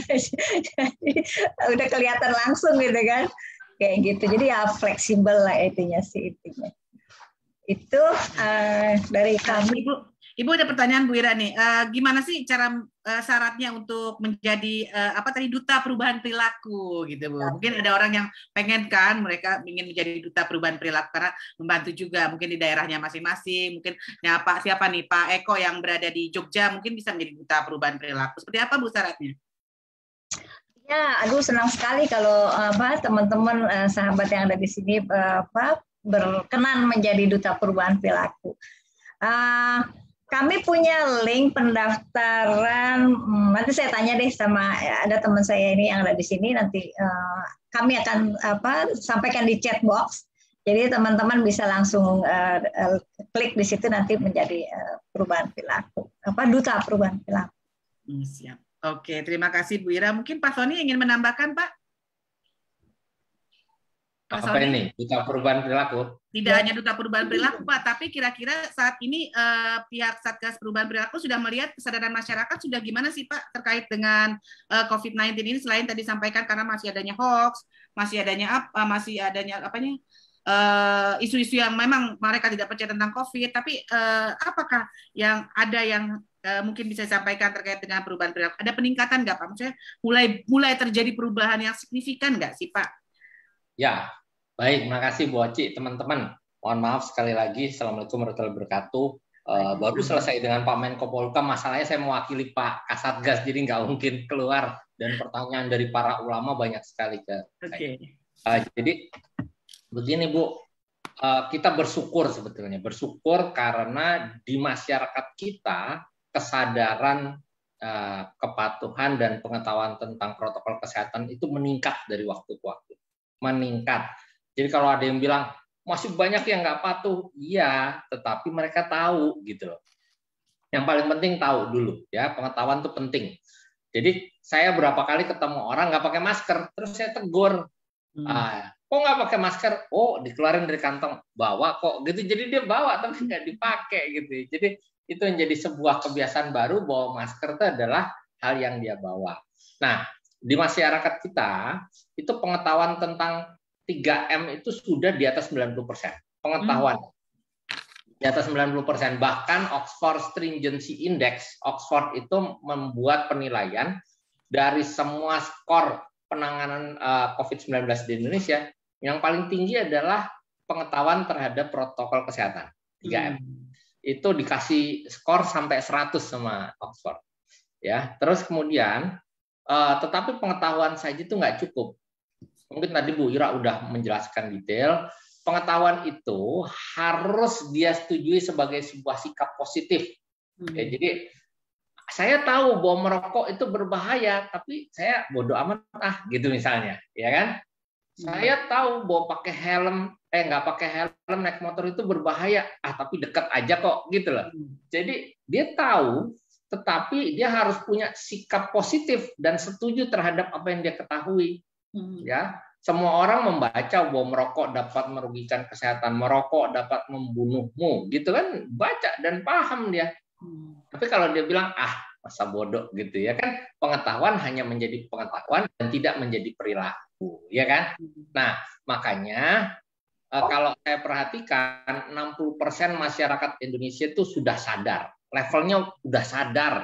Speaker 4: Jadi udah kelihatan langsung gitu kan, kayak gitu. Jadi ya fleksibel lah intinya sih intinya. Itu dari kami.
Speaker 1: Ibu ada pertanyaan Bu Ira nih. Gimana sih cara syaratnya untuk menjadi duta perubahan perilaku gitu Bu? Mungkin ada orang yang pengen kan mereka ingin menjadi duta perubahan perilaku karena membantu juga mungkin di daerahnya masing-masing. Mungkin ya siapa nih Pak Eko yang berada di Jogja mungkin bisa menjadi duta perubahan perilaku. Seperti apa Bu syaratnya?
Speaker 4: Ya, senang sekali kalau teman-teman sahabat yang ada di sini berkenan menjadi duta perubahan perilaku. Kami punya link pendaftaran. Nanti saya tanya deh sama ada teman saya ini yang ada di sini. Nanti kami akan sampaikan di chat box. Jadi teman-teman bisa langsung klik di situ nanti menjadi perubahan perilaku. Duta perubahan perilaku.
Speaker 1: Siap. Oke, terima kasih Bu Ira. Mungkin Pak Sony ingin menambahkan Pak?
Speaker 5: Apa ini? Duta perubahan perilaku?
Speaker 1: Tidak hanya duta perubahan perilaku, Pak, tapi kira-kira saat ini pihak Satgas Perubahan Perilaku sudah melihat kesadaran masyarakat sudah gimana sih Pak terkait dengan COVID-19 ini, selain tadi sampaikan karena masih adanya hoax, masih adanya isu-isu yang memang mereka tidak percaya tentang COVID, tapi apakah yang ada yang mungkin bisa disampaikan terkait dengan perubahan perilaku? Ada peningkatan nggak Pak? Maksudnya mulai terjadi perubahan yang signifikan nggak sih Pak?
Speaker 5: Ya, baik, makasih Bu Oci, teman-teman. Mohon maaf sekali lagi, Assalamualaikum warahmatullahi wabarakatuh. Baru selesai dengan Pak Menko Polhukam, masalahnya saya mewakili Pak Kasatgas, jadi nggak mungkin keluar. Dan pertanyaan dari para ulama banyak sekali ke saya. Jadi begini Bu, kita bersyukur sebetulnya. Bersyukur karena di masyarakat kita, kesadaran kepatuhan dan pengetahuan tentang protokol kesehatan itu meningkat dari waktu ke waktu. Meningkat. Jadi kalau ada yang bilang masih banyak yang nggak patuh, iya, tetapi mereka tahu gitu loh. Yang paling penting tahu dulu ya, pengetahuan itu penting. Jadi saya berapa kali ketemu orang nggak pakai masker, terus saya tegur, kok nggak pakai masker? Oh, dikeluarin dari kantong, bawa kok gitu. Jadi dia bawa tapi nggak dipakai gitu. Jadi itu menjadi sebuah kebiasaan baru bahwa masker itu adalah hal yang dia bawa. Nah, di masyarakat kita itu pengetahuan tentang 3M itu sudah di atas 90%. Pengetahuan di atas 90%. Bahkan Oxford Stringency Index, Oxford itu membuat penilaian dari semua skor penanganan COVID-19 di Indonesia, yang paling tinggi adalah pengetahuan terhadap protokol kesehatan, 3M. Itu dikasih skor sampai 100 sama Oxford. Ya, terus kemudian tetapi pengetahuan saja itu nggak cukup. Mungkin tadi Bu Ira udah menjelaskan detail, pengetahuan itu harus dia setujui sebagai sebuah sikap positif. Ya, jadi saya tahu bahwa merokok itu berbahaya, tapi saya bodoh amat gitu misalnya, ya kan? Saya tahu bahwa pakai helm, nggak pakai helm naik motor itu berbahaya, tapi dekat aja kok, gitu loh. Jadi dia tahu, tetapi dia harus punya sikap positif dan setuju terhadap apa yang dia ketahui. Ya, semua orang membaca bahwa merokok dapat merugikan kesehatan, merokok dapat membunuhmu, gitu kan? Baca dan paham dia. Tapi kalau dia bilang masa bodoh gitu ya kan, pengetahuan hanya menjadi pengetahuan dan tidak menjadi perilaku, ya kan? Nah, makanya kalau saya perhatikan 60% masyarakat Indonesia itu sudah sadar, levelnya sudah sadar.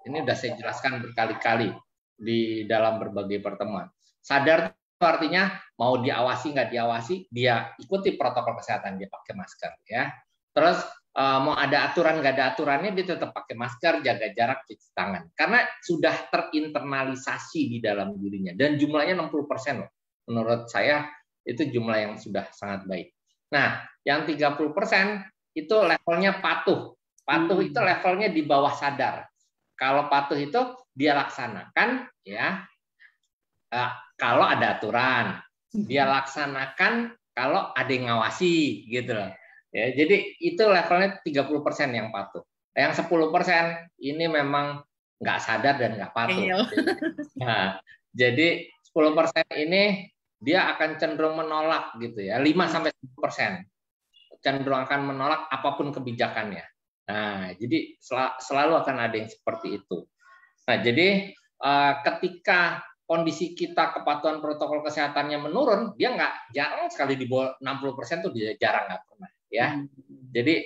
Speaker 5: Ini sudah saya jelaskan berkali-kali di dalam berbagai pertemuan. Sadar itu artinya mau diawasi nggak diawasi, dia ikuti protokol kesehatan, dia pakai masker, ya. Terus mau ada aturan nggak ada aturannya, dia tetap pakai masker, jaga jarak, cuci tangan. Karena sudah terinternalisasi di dalam dirinya. Dan jumlahnya 60% loh. Menurut saya itu jumlah yang sudah sangat baik. Nah, yang 30% itu levelnya patuh. Patuh itu levelnya di bawah sadar. Kalau patuh itu dia laksanakan, ya, kalau ada aturan. Dia laksanakan kalau ada yang ngawasi, gitu loh. Ya, jadi itu levelnya 30% yang patuh. Yang 10% ini memang nggak sadar dan nggak patuh. Nah, jadi 10% ini dia akan cenderung menolak gitu ya. 5-10% cenderung akan menolak apapun kebijakannya. Nah, jadi selalu akan ada yang seperti itu. Nah, jadi ketika kondisi kita kepatuhan protokol kesehatannya menurun, dia nggak jarang sekali di bawah 60% tuh dia jarang nggak pernah. Ya, jadi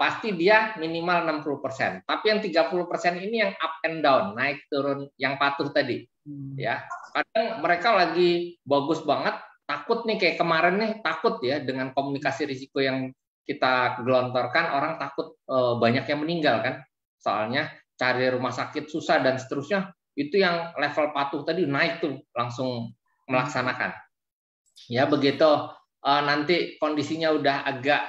Speaker 5: pasti dia minimal 60%. Tapi yang 30% ini yang up and down, naik turun, yang patuh tadi. Ya, kadang mereka lagi bagus banget, takut nih kayak kemarin nih, takut ya dengan komunikasi risiko yang kita gelontorkan, orang takut banyak yang meninggal kan. Soalnya cari rumah sakit susah dan seterusnya. Itu yang level patuh tadi naik tuh langsung melaksanakan. Ya, begitu nanti kondisinya udah agak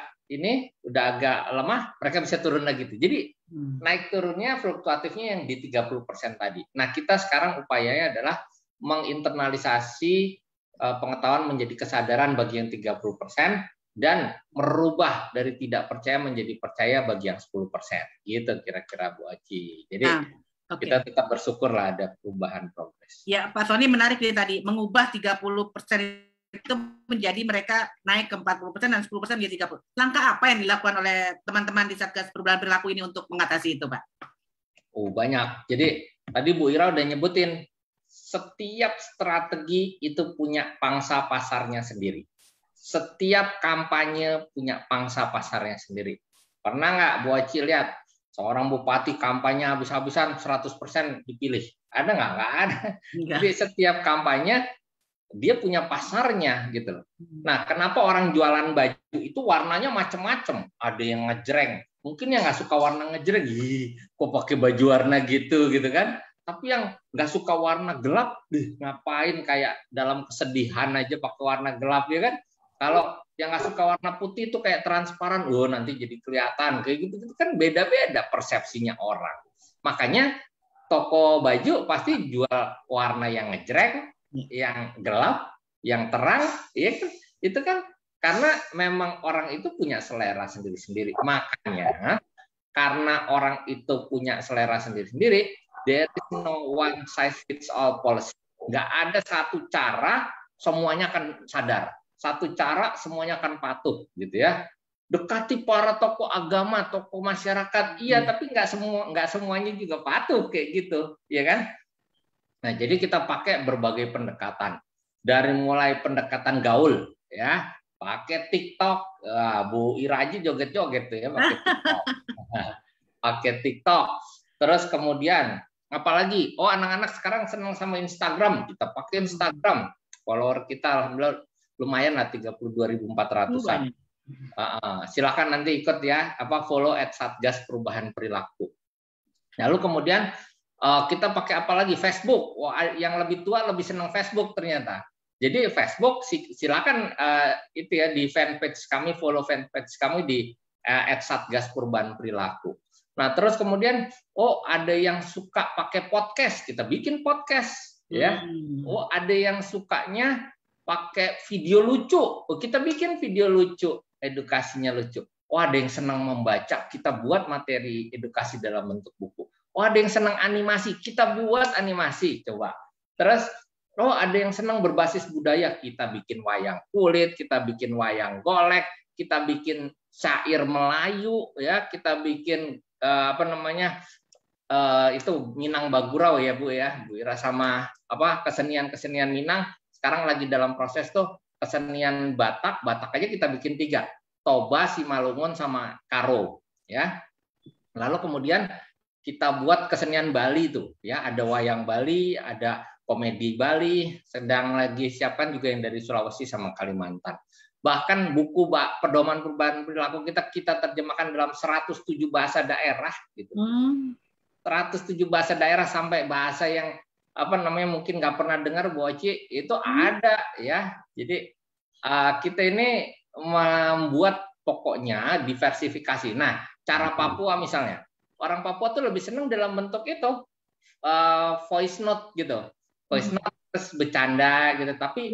Speaker 5: lemah, mereka bisa turun lagi tuh. Jadi naik turunnya fluktuatifnya yang di 30% tadi. Nah, kita sekarang upayanya adalah menginternalisasi pengetahuan menjadi kesadaran bagi yang 30% dan merubah dari tidak percaya menjadi percaya bagi yang 10%. Gitu kira-kira Bu Aci. Jadi kita tetap bersyukurlah ada perubahan progres.
Speaker 1: Ya, Pak Sony menarik nih tadi, mengubah 30% itu menjadi mereka naik ke 40% dan 10% menjadi 30%. Langkah apa yang dilakukan oleh teman-teman di Satgas Perubahan Perilaku ini untuk mengatasi itu, Pak?
Speaker 5: Banyak. Jadi tadi Bu Ira udah nyebutin, setiap strategi itu punya pangsa pasarnya sendiri. Setiap kampanye punya pangsa pasarnya sendiri. Pernah nggak Bu Aci lihat seorang bupati kampanye habis-habisan 100% dipilih? Ada nggak? Nggak ada. Jadi setiap kampanye dia punya pasarnya gitu loh. Nah, kenapa orang jualan baju itu warnanya macam-macam? Ada yang ngejreng. Mungkin yang nggak suka warna ngejreng, kok pakai baju warna gitu kan? Tapi yang nggak suka warna gelap, ngapain kayak dalam kesedihan aja pakai warna gelap ya kan? Kalau yang nggak suka warna putih itu kayak transparan, nanti jadi kelihatan kayak gitu kan, beda-beda persepsinya orang. Makanya toko baju pasti jual warna yang ngejreng, yang gelap, yang terang, ya itu kan karena memang orang itu punya selera sendiri-sendiri. Makanya karena orang itu punya selera sendiri-sendiri, there is no one size fits all policy. Nggak ada satu cara semuanya akan sadar, satu cara semuanya akan patuh, gitu ya. Dekati para tokoh agama, tokoh masyarakat, iya, tapi nggak semuanya juga patuh kayak gitu, ya kan? Nah, jadi kita pakai berbagai pendekatan. Dari mulai pendekatan gaul, ya, pakai TikTok. Bu Ira aja joget-joget tuh ya, pakai TikTok. Pakai TikTok. Terus kemudian, apalagi? Anak-anak sekarang senang sama Instagram. Kita pakai Instagram. Follower kita alhamdulillah lumayan lah, 32.400-an. Silakan nanti ikut ya, follow @Satgas Perubahan Perilaku. Lalu kemudian kita pakai apa lagi? Facebook. Yang lebih tua lebih senang Facebook ternyata. Jadi Facebook silakan itu ya di fanpage kami, follow fanpage kami di @satgaspurbanperilaku. Nah, terus kemudian ada yang suka pakai podcast, kita bikin podcast ya. Ada yang sukanya pakai video lucu, kita bikin video lucu, edukasinya lucu. Ada yang senang membaca, kita buat materi edukasi dalam bentuk buku. Ada yang senang animasi, kita buat animasi, coba. Terus ada yang senang berbasis budaya, kita bikin wayang kulit, kita bikin wayang golek, kita bikin syair Melayu, ya, kita bikin itu Minang Bagurau ya Bu Ira, sama kesenian Minang. Sekarang lagi dalam proses tuh kesenian Batak aja kita bikin 3, Toba, Simalungun, sama Karo, ya. Lalu kemudian kita buat kesenian Bali tuh, ya, ada wayang Bali, ada komedi Bali, sedang lagi siapkan juga yang dari Sulawesi sama Kalimantan. Bahkan buku pedoman perubahan perilaku kita terjemahkan dalam 107 bahasa daerah gitu. 107 bahasa daerah sampai bahasa yang mungkin nggak pernah dengar Bu Oci, itu ada ya. Jadi kita ini membuat pokoknya diversifikasi. Nah, cara Papua misalnya, orang Papua tuh lebih senang dalam bentuk itu voice note gitu, voice note terus bercanda gitu. Tapi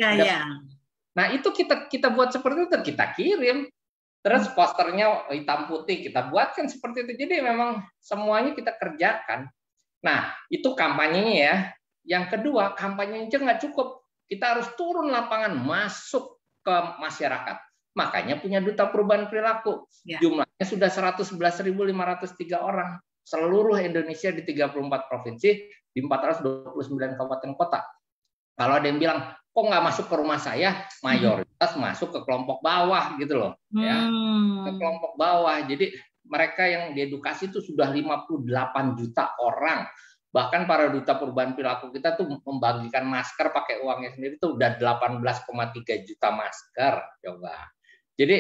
Speaker 5: nah itu kita buat seperti itu, kita kirim. Terus posternya hitam putih kita buatkan seperti itu. Jadi memang semuanya kita kerjakan. Nah, itu kampanyenya ya. Yang kedua, kampanye aja nggak cukup. Kita harus turun lapangan, masuk ke masyarakat. Makanya punya Duta Perubahan Perilaku. Ya. Jumlahnya sudah 111.503 orang. Seluruh Indonesia di 34 provinsi, di 429 kabupaten kota. Kalau ada yang bilang, kok nggak masuk ke rumah saya, mayoritas masuk ke kelompok bawah gitu loh, ya, ke kelompok bawah. Jadi mereka yang diedukasi itu sudah 58 juta orang. Bahkan para duta perubahan perilaku kita tuh membagikan masker pakai uangnya sendiri tuh udah 18,3 juta masker, coba. Jadi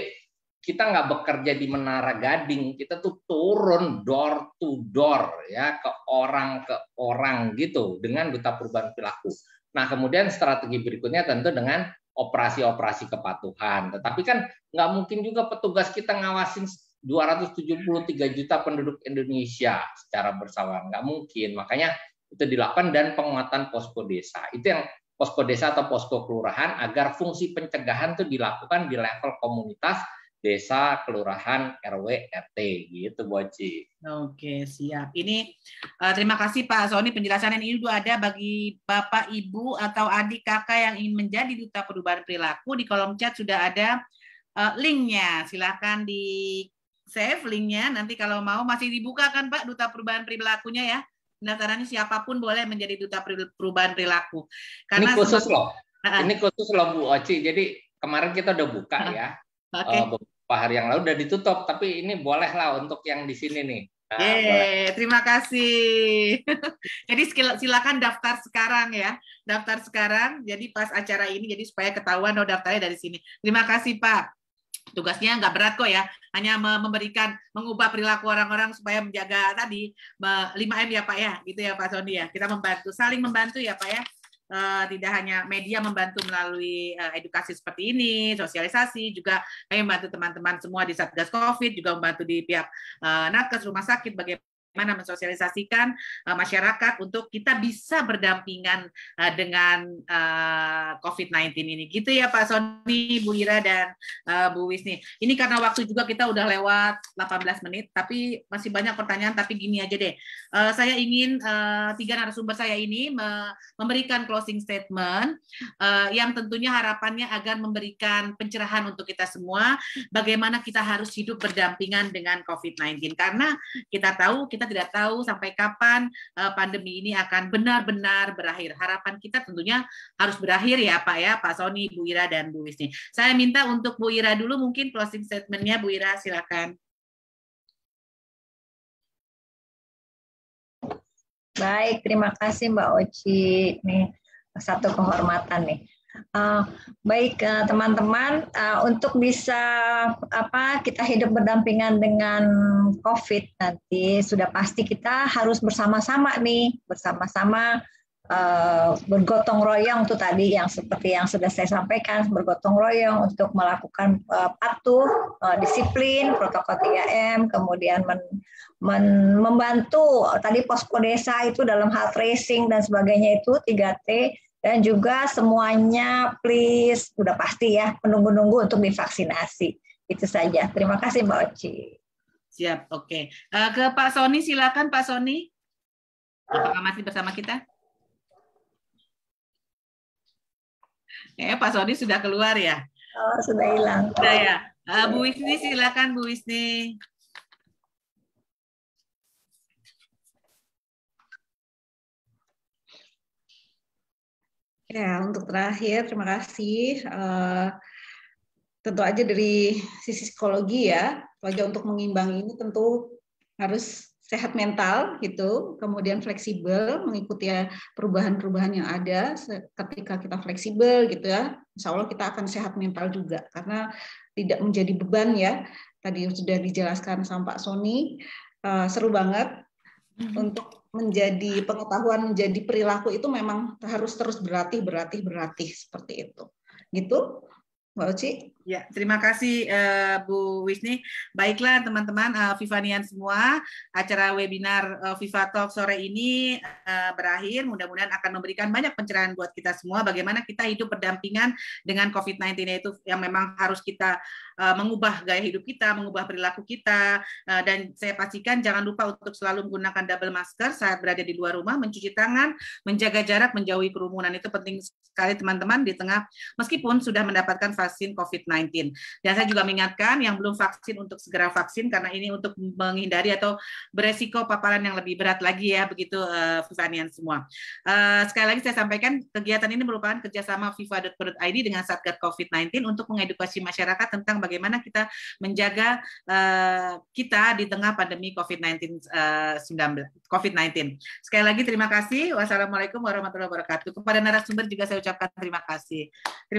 Speaker 5: kita nggak bekerja di Menara Gading, kita tuh turun door to door ya, ke orang gitu dengan duta perubahan perilaku. Nah, kemudian strategi berikutnya tentu dengan operasi-operasi kepatuhan. Tetapi kan nggak mungkin juga petugas kita ngawasin 273 juta penduduk Indonesia secara bersamaan. Nggak mungkin. Makanya itu dilakukan, dan penguatan posko desa. Itu yang posko desa atau posko kelurahan, agar fungsi pencegahan itu dilakukan di level komunitas, desa, kelurahan, RW, RT, gitu Bu Oci.
Speaker 1: Oke, siap. Ini terima kasih Pak Sony, penjelasan ini udah ada bagi Bapak, Ibu, atau adik, kakak yang ingin menjadi Duta Perubahan Perilaku. Di kolom chat sudah ada linknya. Silakan di save linknya. Nanti kalau mau masih dibuka kan Pak, Duta Perubahan Perilakunya ya. Pendaftarannya siapapun boleh menjadi Duta Perubahan Perilaku. Karena
Speaker 5: ini khusus loh. Ini khusus loh Bu Oci. Jadi kemarin kita udah buka ya. Beberapa hari yang lalu udah ditutup, tapi ini boleh lah untuk yang di sini nih. Nah,
Speaker 1: terima kasih. Jadi silakan daftar sekarang ya, daftar sekarang. Jadi pas acara ini, jadi supaya ketahuan daftarnya dari sini. Terima kasih Pak. Tugasnya nggak berat kok ya, hanya mengubah perilaku orang-orang supaya menjaga tadi 5M ya Pak ya, gitu ya Pak Sony ya. Kita membantu, saling membantu ya Pak ya. Tidak hanya media membantu melalui edukasi seperti ini, sosialisasi, juga kami membantu teman-teman semua di Satgas COVID, juga membantu di pihak nakes, rumah sakit, bagaimana mensosialisasikan masyarakat untuk kita bisa berdampingan dengan COVID-19 ini. Gitu ya Pak Sony, Bu Ira, dan Bu Wisni. Ini karena waktu juga kita udah lewat 18 menit, tapi masih banyak pertanyaan, tapi gini aja deh. Saya ingin 3 narasumber saya ini memberikan closing statement yang tentunya harapannya agar memberikan pencerahan untuk kita semua, bagaimana kita harus hidup berdampingan dengan COVID-19. Karena kita tidak tahu sampai kapan pandemi ini akan benar-benar berakhir. Harapan kita tentunya harus berakhir ya Pak ya, Pak Sony, Bu Ira, dan Bu Wisni. Saya minta untuk Bu Ira dulu mungkin closing statement-nya. Bu Ira, silakan.
Speaker 4: Baik, terima kasih Mbak Oci. Nih satu kehormatan nih. Baik teman-teman, untuk bisa kita hidup berdampingan dengan COVID nanti sudah pasti kita harus bersama-sama nih, bersama-sama bergotong royong tuh tadi yang seperti yang sudah saya sampaikan, bergotong royong untuk melakukan patuh, disiplin, protokol 3M, kemudian membantu tadi posko desa itu dalam hal tracing dan sebagainya itu 3T, dan juga semuanya please udah pasti ya menunggu-nunggu untuk divaksinasi. Itu saja. Terima kasih Mbak Oci.
Speaker 1: Siap, oke. Ke Pak Sony, silakan Pak Sony. Apakah masih bersama kita? Pak Sony sudah keluar ya?
Speaker 4: Oh, sudah hilang.
Speaker 1: Sudah ya. Bu Wisni, silakan Bu Wisni.
Speaker 2: Ya, untuk terakhir, terima kasih. Tentu aja dari sisi psikologi ya, wajah untuk mengimbangi ini tentu harus sehat mental gitu, kemudian fleksibel mengikuti perubahan-perubahan yang ada. Ketika kita fleksibel gitu ya, insya Allah kita akan sehat mental juga karena tidak menjadi beban ya. Tadi sudah dijelaskan sama Pak Sony, seru banget untuk menjadi pengetahuan, menjadi perilaku itu memang harus terus berlatih seperti itu. Gitu, Mbak Oci.
Speaker 1: Ya, terima kasih Bu Wisni. Baiklah teman-teman, Vivanian semua, acara webinar Viva Talk sore ini berakhir. Mudah-mudahan akan memberikan banyak pencerahan buat kita semua bagaimana kita hidup berdampingan dengan COVID-19 itu yang memang harus kita mengubah gaya hidup kita, mengubah perilaku kita, dan saya pastikan jangan lupa untuk selalu menggunakan double masker saat berada di luar rumah, mencuci tangan, menjaga jarak, menjauhi kerumunan. Itu penting sekali teman-teman di tengah meskipun sudah mendapatkan vaksin COVID-19. Dan saya juga mengingatkan yang belum vaksin untuk segera vaksin karena ini untuk menghindari atau beresiko paparan yang lebih berat lagi ya, begitu Vivanian semua. Sekali lagi saya sampaikan kegiatan ini merupakan kerjasama viva.co.id dengan Satgas COVID-19 untuk mengedukasi masyarakat tentang bagaimana kita menjaga kita di tengah pandemi COVID-19. Sekali lagi terima kasih. Wassalamualaikum warahmatullahi wabarakatuh. Kepada narasumber juga saya ucapkan terima kasih.